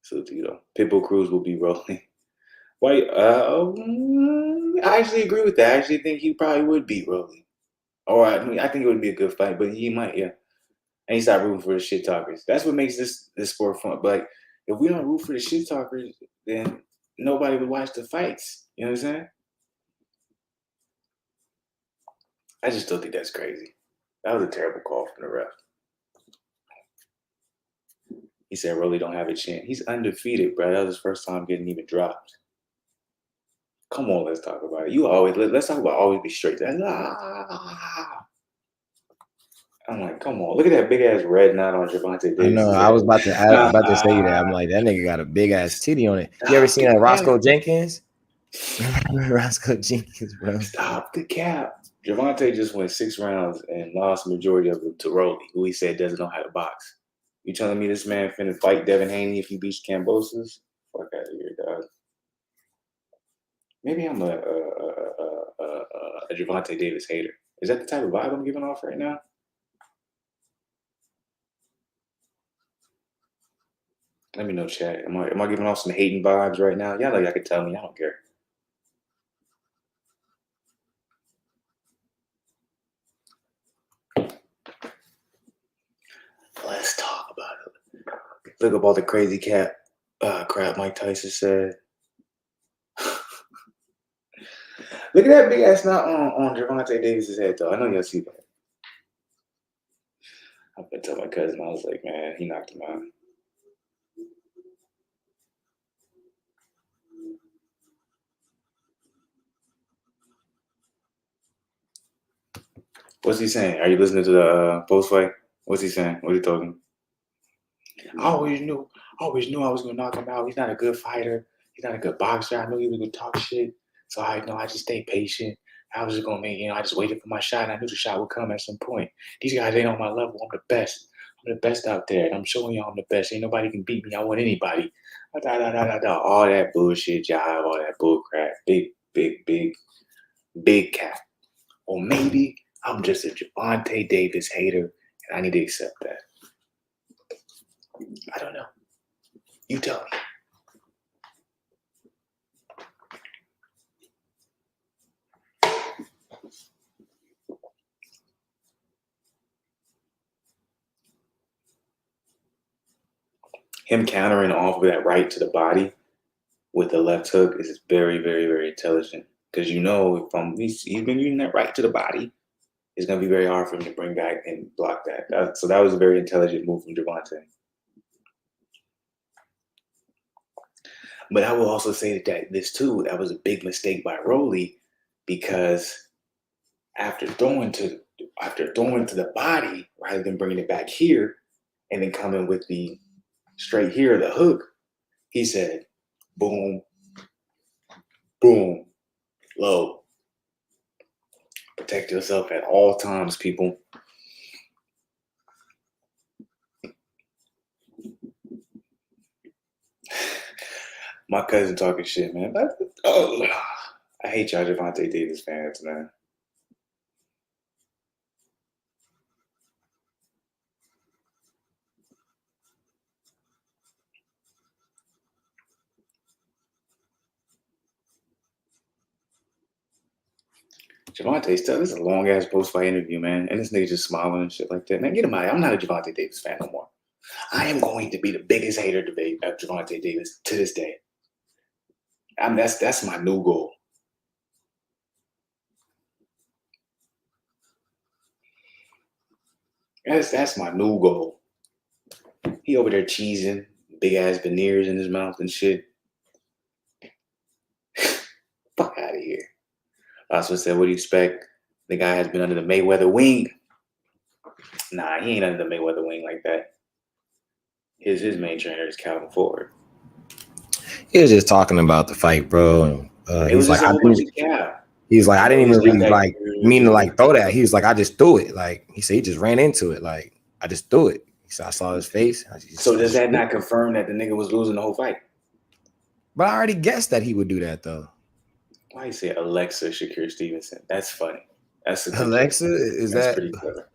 Salute to you though. Pitbull Cruz will be rolling. Why? I actually agree with that. I actually think he probably would beat Rolly. Or I think it would be a good fight, but he might, yeah. And he stopped rooting for the shit talkers. That's what makes this sport fun. But like, if we don't root for the shit talkers, then nobody would watch the fights. You know what I'm saying? I just still think that's crazy. That was a terrible call from the ref. He said Rolly don't have a chin. He's undefeated, bro. That was his first time getting even dropped. Come on, let's talk about it. Let's talk about always be straight. I'm like, come on, look at that big ass red knot on Gervonta Davis. I know. I was about to say that. I'm like, that nigga got a big ass titty on it. You ever seen that Roscoe Jenkins? Roscoe Jenkins, bro. Stop the cap. Gervonta just went 6 rounds and lost majority of them to Rolly, who he said doesn't know how to box. You telling me this man finna fight Devin Haney if he beats Kambosos? Fuck out of here, dog. Maybe I'm a Gervonta Davis hater. Is that the type of vibe I'm giving off right now? Let me know, chat. Am I giving off some hating vibes right now? Y'all know y'all can tell me. I don't care. Look up all the crazy crap Mike Tyson said. Look at that big ass knot on Gervonta Davis's head, though. I know y'all see that. I been telling my cousin, I was like, man, he knocked him out. What's he saying? Are you listening to the post fight? What's he saying? What are you talking? I always knew I was gonna knock him out. He's not a good fighter. He's not a good boxer. I knew he was gonna talk shit. So I just stayed patient. I was just gonna I just waited for my shot, and I knew the shot would come at some point. These guys ain't on my level. I'm the best. I'm the best out there. And I'm showing y'all I'm the best. Ain't nobody can beat me. I want anybody. All that bullshit jive, all that bull crap. Big cap. Or maybe I'm just a Gervonta Davis hater, and I need to accept that. I don't know. You tell me. Him countering off of that right to the body with the left hook is very, very, very intelligent. Because if he's been using that right to the body, it's going to be very hard for him to bring back and block that. So that was a very intelligent move from Gervonta. But I will also say that that was a big mistake by Rolly, because after throwing to the body rather than bringing it back here and then coming with the straight here, the hook, he said, boom, boom, low. Protect yourself at all times, people. My cousin talking shit, man. I hate y'all Gervonta Davis fans, man. Gervonta still, this is a long ass post fight interview, man. And this nigga just smiling and shit like that. Man, get him out of here. I'm not a Gervonta Davis fan no more. I am going to be the biggest hater debate of Gervonta Davis to this day. That's my new goal. That's my new goal. He over there cheesing, big ass veneers in his mouth and shit. Fuck out of here. I also said, what do you expect? The guy has been under the Mayweather wing. Nah, he ain't under the Mayweather wing like that. His main trainer is Calvin Ford. He was just talking about the fight, bro. It was like, he's like, I didn't even really mean to throw that. He was like, I just threw it. Like he said, he just ran into it. Like I just threw it. He said, I saw his face. So does that not confirm that the nigga was losing the whole fight? But I already guessed that he would do that though. Why you say Alexa Shakir Stevenson? That's funny. That's Alexa. That's pretty clever.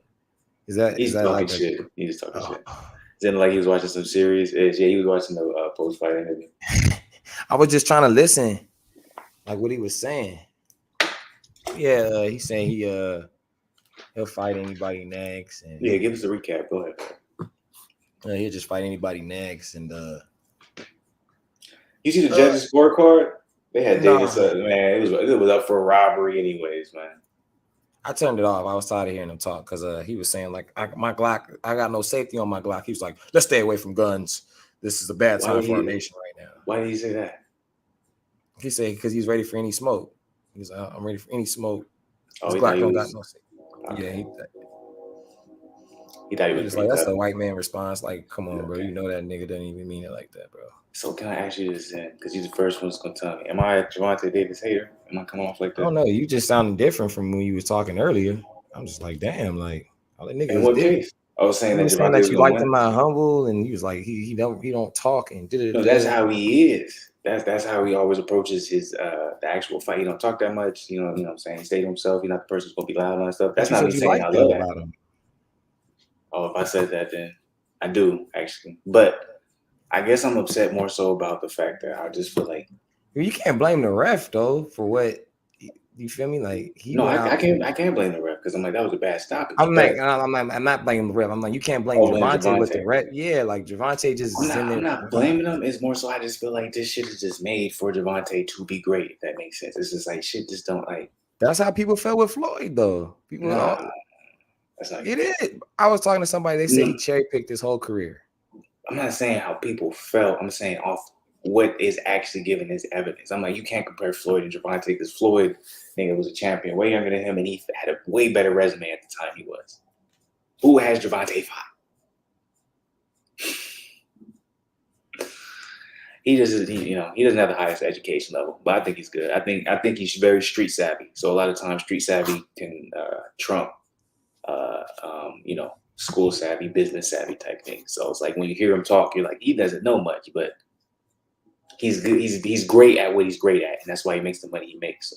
He's talking shit. He's just talking shit. Then like he was watching some series. Yeah, he was watching the post fight interview. I was just trying to listen, like what he was saying. Yeah, he's saying he'll fight anybody next. And yeah, give us a recap. Go ahead. He'll just fight anybody next. And you see the judges' scorecard? They had Davis. Man, it was up for robbery, anyways, man. I turned it off. I was tired of hearing him talk because he was saying like my Glock, I got no safety on my Glock. He was like, let's stay away from guns. This is a bad time for our nation right now. Why did he say that? He said because he's ready for any smoke. He's like, I'm ready for any smoke. Oh, his Glock don't got no safety. Okay. Yeah, he thought he was like that's the white man response. Like, come on, bro. You know that nigga doesn't even mean it like that, bro. So can I ask you this then? Because you're the first one that's gonna tell me. Am I a Gervonta Davis hater? Am I coming off like that? I don't know. You just sounded different from when you was talking earlier. I'm just like, damn, like all the niggas. In what case? I was saying that you liked him out humble, and he was like, he don't talk and did it. No, that's how he is. That's how he always approaches his the actual fight. He don't talk that much. You know what I'm saying? He stay to himself. He's not the person who's gonna be loud on that stuff. That's not me saying I love that. Him. Oh, if I said that, then I do actually. But I guess I'm upset more so about the fact that I just feel like you can't blame the ref though for what You feel me? Like he No, went out. I can't blame the ref because I'm like that was a bad stoppage. I'm but not blaming the ref. I'm like, you can't blame blame Gervonta with the Gervonta. ref. Yeah, like Gervonta just is in there. I'm not blaming him. It's more so I just feel like this shit is just made for Gervonta to be great. If that makes sense. It's just like shit. Just don't like. That's how people felt with Floyd, though. People, Nah, that's not. it is. I was talking to somebody. They said he cherry picked his whole career. I'm not saying how people felt. I'm saying off what is actually given as evidence. I'm like, you can't compare Floyd and Gervonta because Floyd, nigga, was a champion, way younger than him, and he had a way better resume at the time he was. Who has Gervonta fought? He just is, he doesn't have the highest education level, but I think he's good. I think he's very street savvy. So a lot of times, street savvy can trump, school savvy, business savvy type thing. So it's like when you hear him talk, you're like, he doesn't know much, but he's good. He's great at what he's great at, and that's why he makes the money he makes. So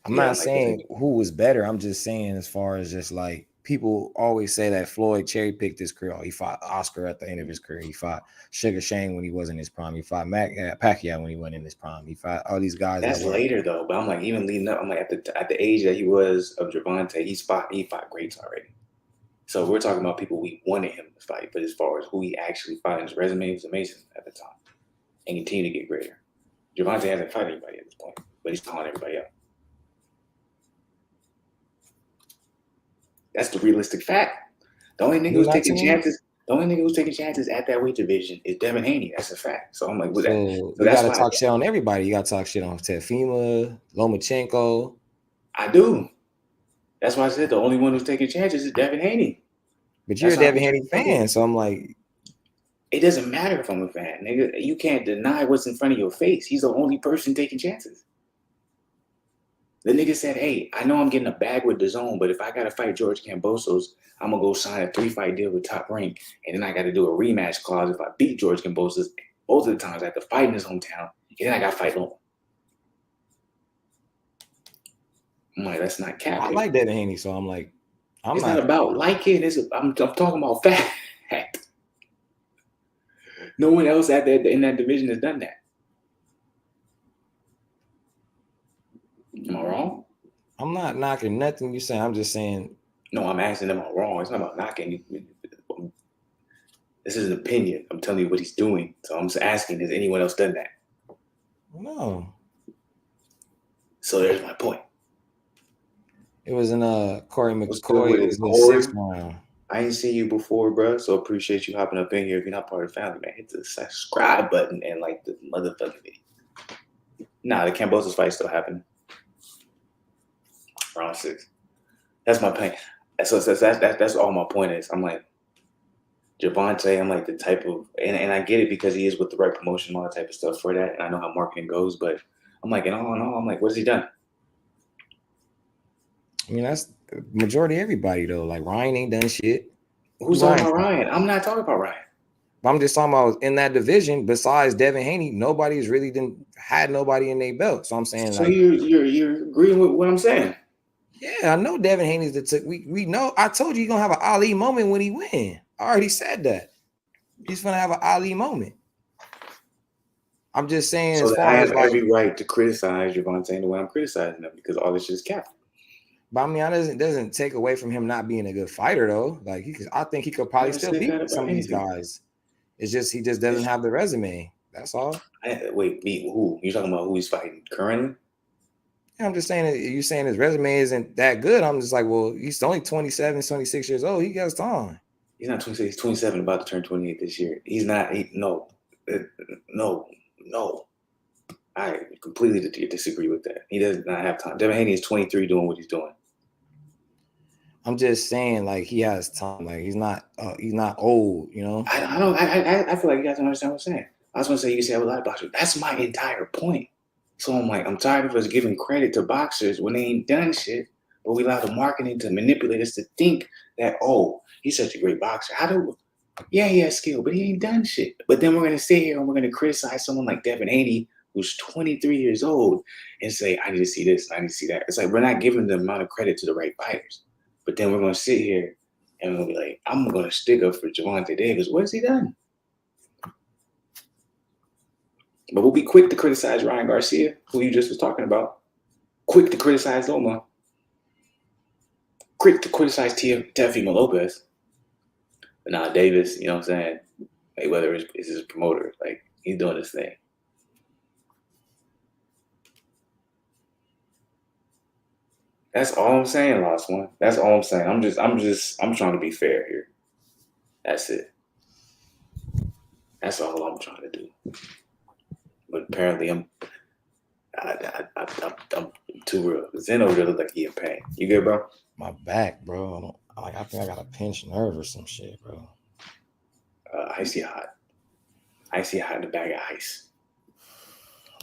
I'm not saying who was better. I'm just saying as far as just like people always say that Floyd cherry picked his career. He fought Oscar at the end of his career. He fought Sugar Shane when he was in his prime. He fought Pacquiao when he went in his prime. He fought all these guys. That's later though. But I'm like, even leading up, I'm like at the age that he was of Gervonta, he fought greats already. So we're talking about people we wanted him to fight, but as far as who he actually fought, his resume was amazing at the time, and continue to get greater. Gervonta hasn't fought anybody at this point, but he's calling everybody out. That's the realistic fact. The only nigga who's taking chances at that weight division is Devin Haney. That's a fact. So I'm like, with that. So you gotta talk shit on everybody. You gotta talk shit on Teofimo, Lomachenko. I do. That's why I said the only one who's taking chances is Devin Haney. But you're a Devin Haney fan, so I'm like, it doesn't matter if I'm a fan, nigga. You can't deny what's in front of your face. He's the only person taking chances. The nigga said, hey, I know I'm getting a bag with DAZN, but if I got to fight George Kambosos, I'm going to go sign a 3-fight deal with Top Rank, and then I got to do a rematch clause if I beat George Kambosos. Both of the times I have to fight in his hometown, and then I got to fight Loma. I'm like, that's not cap. I like Devin Haney, so I'm like, it's not about liking. I'm talking about fact. No one else in that division has done that. Am I wrong? I'm not knocking nothing you saying. I'm just saying. No, I'm asking, am I wrong? It's not about knocking. This is an opinion. I'm telling you what he's doing. So I'm just asking, has anyone else done that? No. So there's my point. It was in Corey McCoy. It was in the 6th round. I ain't seen you before, bro. So appreciate you hopping up in here. If you're not part of the family, man, hit the subscribe button and like the motherfucking video. Nah, the Kambosos fight still happening. Round 6. That's my point. So that's all my point is. I'm like, Gervonta, I'm like the type of, and I get it because he is with the right promotion, all that type of stuff for that. And I know how marketing goes, but I'm like, in all in all, I'm like, what has he done? I mean, that's the majority of everybody though. Like Ryan ain't done shit. Who's talking about Ryan? I'm not talking about Ryan. I'm just talking about in that division. Besides Devin Haney, nobody's really had nobody in their belt. So I'm saying, so like, you're agreeing with what I'm saying. Yeah, I know Devin Haney's the took. We know. I told you he's gonna have an Ali moment when he win. I already said that. He's gonna have an Ali moment. I'm just saying, so as far I as have every right to criticize Gervonta the way I'm criticizing him because all this shit is cap. But I mean, it doesn't take away from him not being a good fighter though. Like I think he could probably still beat some of these guys. It's just he just doesn't have the resume. That's all. Wait, beat who? You talking about who he's fighting currently? Yeah, I'm just saying that you saying his resume isn't that good. I'm just like, well, he's only 27, 26 years old. He got time. He's not 26. He's 27, about to turn 28 this year. He's not. No. I completely disagree with that. He does not have time. Devin Haney is 23 doing what he's doing. I'm just saying, like, he has time. Like, he's not old, you know? I feel like you guys don't understand what I'm saying. I was going to say, you say I have a lot of boxers. That's my entire point. So I'm like, I'm tired of us giving credit to boxers when they ain't done shit, but we allow the marketing to manipulate us to think that, oh, he's such a great boxer. Yeah, he has skill, but he ain't done shit. But then we're going to sit here and we're going to criticize someone like Devin Haney, who's 23 years old, and say, I need to see this, I need to see that. It's like we're not giving the amount of credit to the right fighters. But then we're going to sit here and we'll be like, I'm going to stick up for Gervonta Davis. What has he done? But we'll be quick to criticize Ryan Garcia, who you just was talking about. quick to criticize Loma, quick to criticize Teofimo Lopez. But now Davis, you know what I'm saying? Mayweather is his promoter. Like, he's doing his thing. That's all I'm saying, last one. That's all I'm saying. I'm trying to be fair here. That's it. That's all I'm trying to do. But apparently I'm too real. Zen over there look like he in pain. You good, bro? My back, bro. I think I got a pinched nerve or some shit, bro. Icy hot. Icy hot in the bag of ice.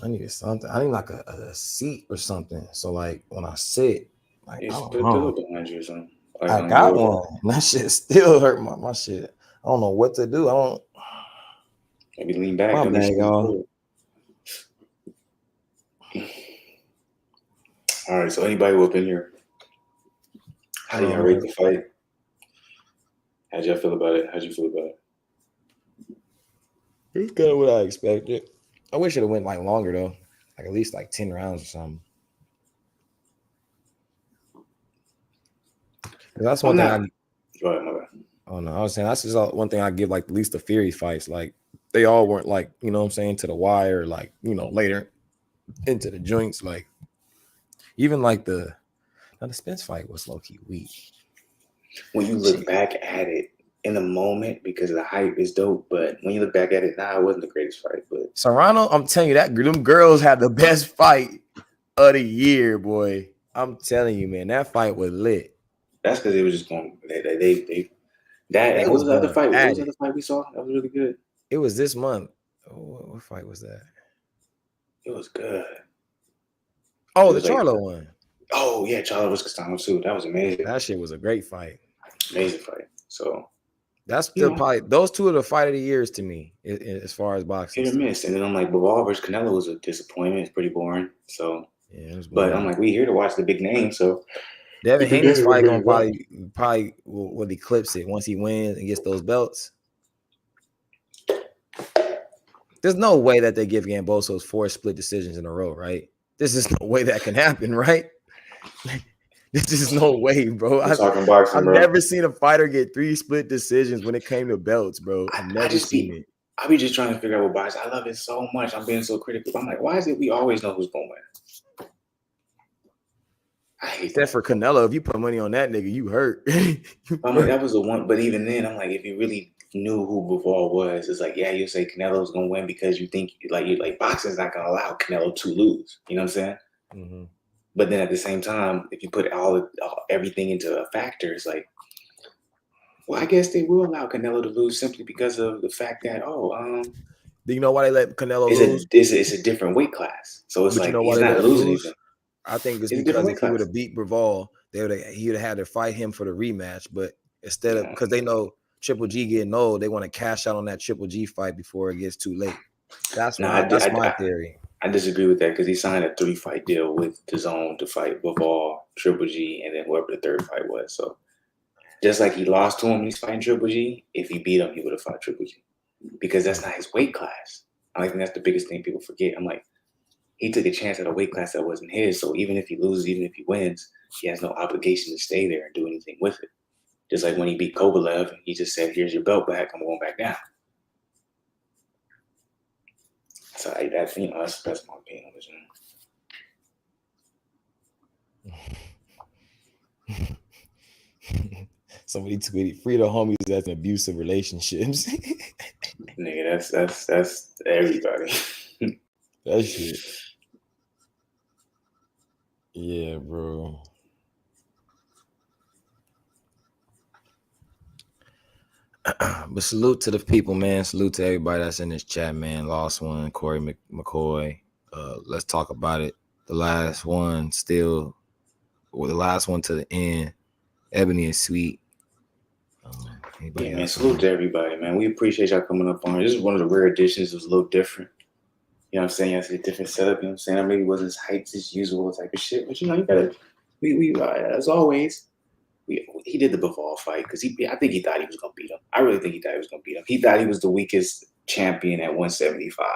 I needed something. I need like a seat or something. So like when I sit, like You I should don't put a know. pillow behind you or something. Like, I got one. That shit still hurt my shit. I don't know what to do. I don't. Maybe lean back. My Don't be bad, so y'all. cool. All right, so anybody up in here? How do y'all rate the fight? How'd y'all feel about it? How'd you feel about it? It's kind of what I expected. I wish it would went like longer though, like at least like 10 rounds or something. That's one thing. Go ahead, my bad. Oh no, I was saying that's just one thing I give like at least the Fury fights. Like they all weren't like, you know what I'm saying, to the wire, like, you know, later into the joints. Like even like the Spence fight was low key weak. When you look back at it in the moment, because the hype is dope, but when you look back at it now, it wasn't the greatest fight. But Serrano, I'm telling you, them girls had the best fight of the year, boy. I'm telling you, man, that fight was lit. That's because it was just going. What was the other fight? What was the other fight we saw? That was really good. It was this month. Oh, what fight was that? It was good. Oh, the Charlo one. Oh yeah, Charlo vs. Castano too. That was amazing. That shit was a great fight. Amazing fight. So that's still probably those two are the fight of the years to me as far as boxing. Hit or miss. And then I'm like, Bivol versus Canelo was a disappointment. It's pretty boring. So yeah, it was boring. But I'm like, we here to watch the big name. So Devin Haney's fight gonna probably will eclipse it once he wins and gets those belts. There's no way that they give Gambosos 4 split decisions in a row, right? This is no way that can happen, right? This is no way, bro. I've never seen a fighter get 3 split decisions when it came to belts, bro. I've never seen it. I be just trying to figure out what boxing. I love it so much. I'm being so critical. I'm like, why is it we always know who's going to win? I hate that. For Canelo, if you put money on that nigga, you hurt. I'm like, that was the one. But even then, I'm like, if you really knew who Bivol was, it's like, yeah, you say Canelo's going to win because you think like boxing's not going to allow Canelo to lose. You know what I'm saying? Mm-hmm. But then at the same time, if you put everything into a factor, it's like, well, I guess they will allow Canelo to lose simply because of the fact that, do you know why they let Canelo lose? It's a different weight class. So it's like, he's not losing anything. I think it's because if he would have beat Bivol, he would have had to fight him for the rematch. But instead of, because they know Triple G getting old, they want to cash out on that Triple G fight before it gets too late. That's my theory. I disagree with that because he signed a 3-fight deal with DAZN to fight Bivol, Triple G, and then whoever the third fight was. So just like he lost to him, he's fighting Triple G. If he beat him, he would have fought Triple G because that's not his weight class. I think that's the biggest thing people forget. I'm like, he took a chance at a weight class that wasn't his. So even if he loses, even if he wins, he has no obligation to stay there and do anything with it. Just like when he beat Kovalev, he just said, "Here's your belt back. I'm going back down." So that's my opinion on it. Somebody tweeted, "Free the homies that's in abusive relationships." Nigga, that's everybody. That shit. Yeah, bro. But salute to the people, man. Salute to everybody that's in this chat, man. Lost one, Corey McCoy. Let's talk about it. The last one to the end. Ebony and Sweet. Yeah, man. Salute to everybody, man. We appreciate y'all coming up on. This is one of the rare editions. It was a little different. You know what I'm saying? It's a different setup. You know what I'm saying? I maybe wasn't as hyped as usual type of shit, but you gotta. We as always. He did the Bivol fight because I think he thought he was gonna beat him. I really think he thought he was gonna beat him. He thought he was the weakest champion at 175,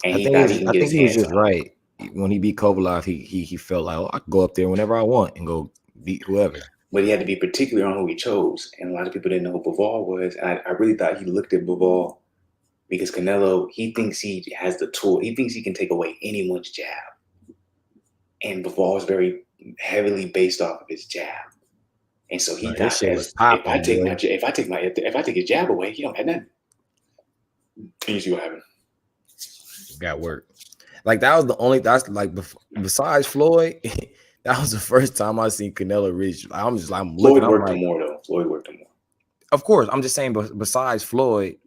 and I think he was just right. when he beat Kovalev, he felt like, oh, I can go up there whenever I want and go beat whoever. But he had to be particular on who he chose, and a lot of people didn't know who Bivol was. And I really thought he looked at Bivol because Canelo, he thinks he has the tool. He thinks he can take away anyone's jab, and Bivol is very heavily based off of his jab. And so he Like, thought, his shit as, was popping, if I take his jab away, he don't have nothing. And you see what happened? Got work. Like that was the only. That's like besides Floyd, that was the first time I seen Canelo reach. I'm just like, I'm looking. Floyd worked I'm him like, more though. Floyd worked him more. of course, I'm just saying. But besides Floyd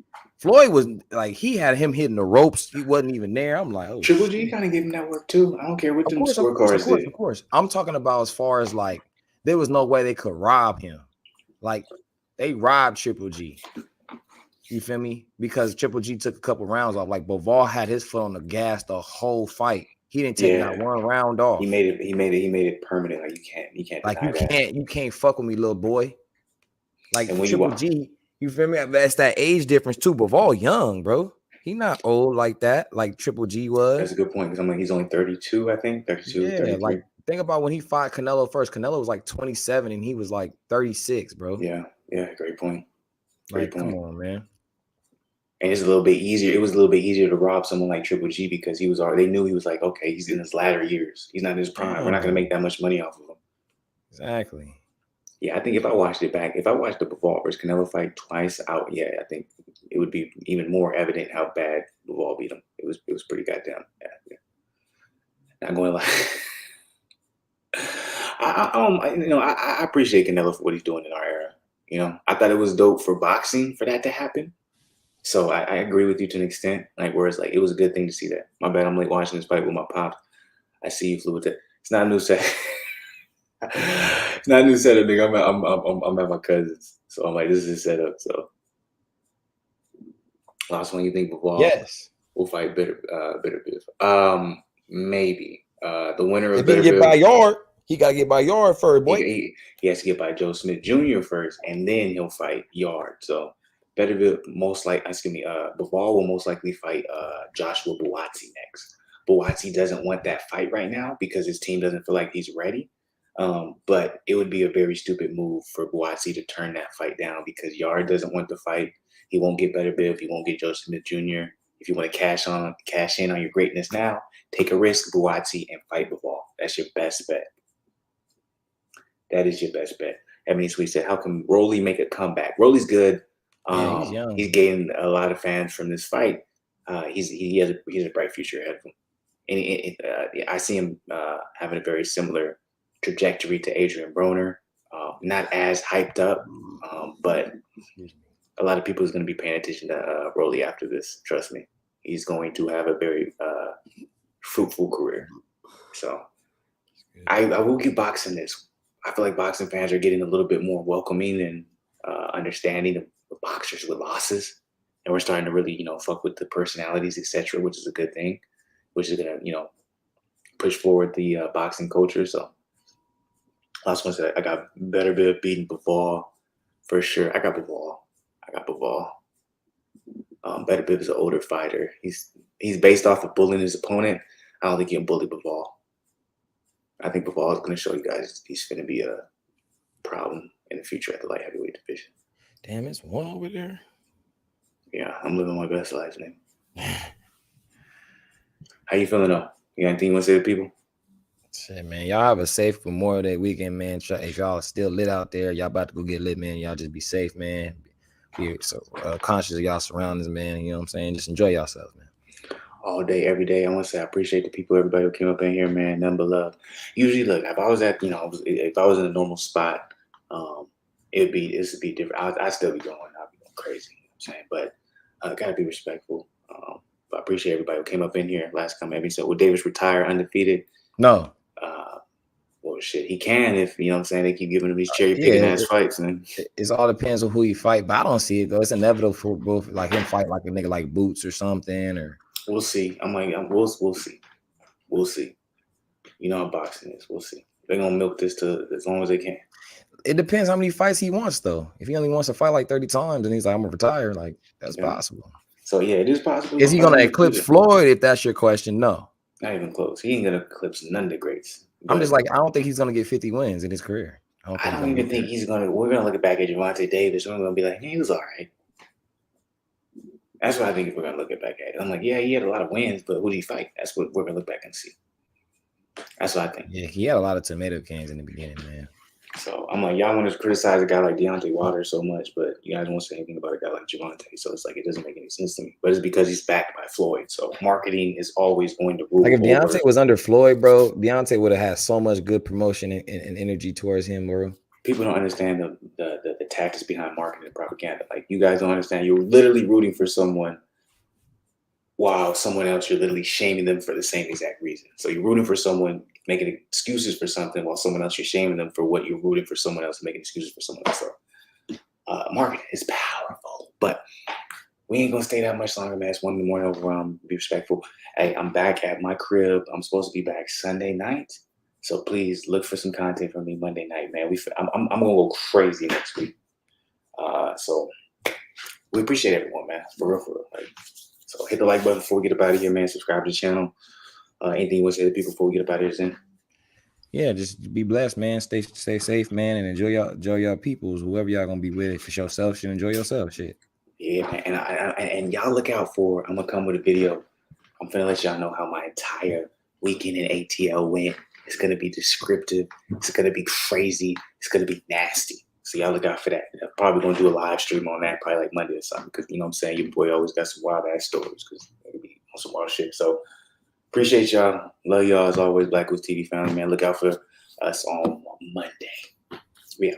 was like he had him hitting the ropes. He wasn't even there. I'm like, oh, Triple G kind of gave him that work too. I don't care what them scorecards did. Of course. I'm talking about as far as like there was no way they could rob him. Like they robbed Triple G. You feel me? Because Triple G took a couple rounds off. Like Bivol had his foot on the gas the whole fight. He didn't take not one round off. He made it permanent. Like you can't like deny you can't fuck with me, little boy. Like and when Triple G, you feel me? That's that age difference too. Bivol young, bro. He not old like that, like Triple G was. That's a good point because I'm like, he's only 32, I think. 32, yeah, 33. like think about when he fought Canelo first. Canelo was like 27 and he was like 36, bro. Yeah, great point. Great point. Come on, man. And it's a little bit easier. It was a little bit easier to rob someone like Triple G because he was already. They knew he was like, okay, he's in his latter years. He's not in his prime. We're not going to make that much money off of him. Exactly. Yeah, I think if I watched the Bivol versus Canelo fight twice out, I think it would be even more evident how bad Bivol beat him. It was pretty goddamn bad. Yeah. Not going to lie. I appreciate Canelo for what he's doing in our era. You know, I thought it was dope for boxing for that to happen. So I agree with you to an extent. Like, whereas like it was a good thing to see that. My bad. I'm like watching this fight with my pops. I see you flew with it. It's not a new set. It's not a new setup, nigga. I'm at my cousin's, so I'm like, this is a setup. So, last one, you think Bivol? Yes. We'll fight Bitter Biv. Maybe. The winner of if he get by yard, he gotta get by yard first, boy. He has to get by Joe Smith Jr. first, and then he'll fight Yard. So Bivol will most likely fight Joshua Buatsi next. Buatsi doesn't want that fight right now because his team doesn't feel like he's ready. But it would be a very stupid move for Buatsi to turn that fight down because Yard doesn't want the fight. He won't get Better Biv. He won't get Joe Smith Jr. If you want to cash in on your greatness now, take a risk, Buatsi, and fight Bivol. That's your best bet. That is your best bet. That means we said, how can Rolly make a comeback? Rolly's good. He's young. He's getting a lot of fans from this fight. He has a bright future ahead of him. And I see him having a very similar trajectory to Adrian Broner. Not as hyped up, but a lot of people is going to be paying attention to Rolly after this. Trust me. He's going to have a very fruitful career. So I will keep boxing this. I feel like boxing fans are getting a little bit more welcoming and understanding of boxers with losses. And we're starting to really, fuck with the personalities, etc., which is a good thing, which is going to, push forward the boxing culture. So last one said I got Better Biv beating Bivol for sure. I got Bivol. Better Biv is an older fighter. He's based off of bullying his opponent. I don't think he can bully Bivol. I think Bivol is going to show you guys he's going to be a problem in the future at the light heavyweight division. Damn, it's one over there. Yeah, I'm living my best life, man. How you feeling though? You got anything you want to say to people? Shit, man. Y'all have a safe Memorial Day weekend, man. If y'all are still lit out there, y'all about to go get lit, man. Y'all just be safe, man. Be so conscious of y'all surroundings, man. You know what I'm saying? Just enjoy yourselves, man. All day, every day. I want to say I appreciate the people, everybody who came up in here, man. Nothing but love. Usually, look, if I was at, if I was in a normal spot, this would be different. I'd still be going. I'd be going crazy. You know what I'm saying? But gotta be respectful. But I appreciate everybody who came up in here. Last comment, so will Davis retire undefeated? No. Well, shit, he can if, you know what I'm saying, they keep giving him these cherry picking ass fights. And it all depends on who you fight, but I don't see it though. It's inevitable for both, like him fight like a nigga like Boots or something, or we'll see. We'll see. We'll see. You know how boxing is. We'll see. They're gonna milk this to as long as they can. It depends how many fights he wants though. If he only wants to fight like 30 times, then he's like, I'm gonna retire. Like that's possible. So yeah, it is possible. Is he gonna eclipse Floyd? If that's your question, no. Not even close. He ain't gonna eclipse none of the greats. I'm But just like, I don't think he's gonna get 50 wins in his career. I don't even think he's gonna. We're gonna look back at Gervonta Davis. We're gonna be like, he was all right. That's what I think if we're gonna look back at it. I'm like, yeah, he had a lot of wins, but who did he fight? That's what we're gonna look back and see. That's what I think. Yeah, he had a lot of tomato cans in the beginning, man. So I'm like, y'all want to criticize a guy like Deontay Wilder so much, but you guys won't say anything about a guy like Gervonta. So it's like it doesn't make any sense to me. But it's because he's backed by Floyd. So marketing is always going to rule. Like if over. Deontay was under Floyd, bro, Deontay would have had so much good promotion and energy towards him, bro. People don't understand the tactics behind marketing and propaganda. Like you guys don't understand. You're literally rooting for someone while someone else you're literally shaming them for the same exact reason. So you're rooting for someone making excuses for something while someone else you're shaming them for what you're rooting for someone else making excuses for someone else. So marketing is powerful, but we ain't gonna stay that much longer, man. It's 1 in the morning over. Be respectful. Hey, I'm back at my crib. I'm supposed to be back Sunday night. So please look for some content from me Monday night, man. I'm gonna go crazy next week. So we appreciate everyone, man. For real. Like, so hit the like button before we get up out of here, man. Subscribe to the channel. Anything you want to say to people before we get up out of here, Zen? Yeah, just be blessed, man. Stay safe, man, and enjoy y'all peoples. Whoever y'all gonna be with, for yourself, should enjoy yourself, shit. Yeah, man. And y'all look out for. I'm gonna come with a video. I'm gonna let y'all know how my entire weekend in ATL went. It's gonna be descriptive. It's gonna be crazy. It's gonna be nasty. So y'all look out for that. I'm probably gonna do a live stream on that, probably like Monday or something. Because you know what I'm saying, your boy always got some wild ass stories. Because it'll be on some wild shit. So appreciate y'all. Love y'all as always. Black Goose TV family, man. Look out for us on Monday. Yeah.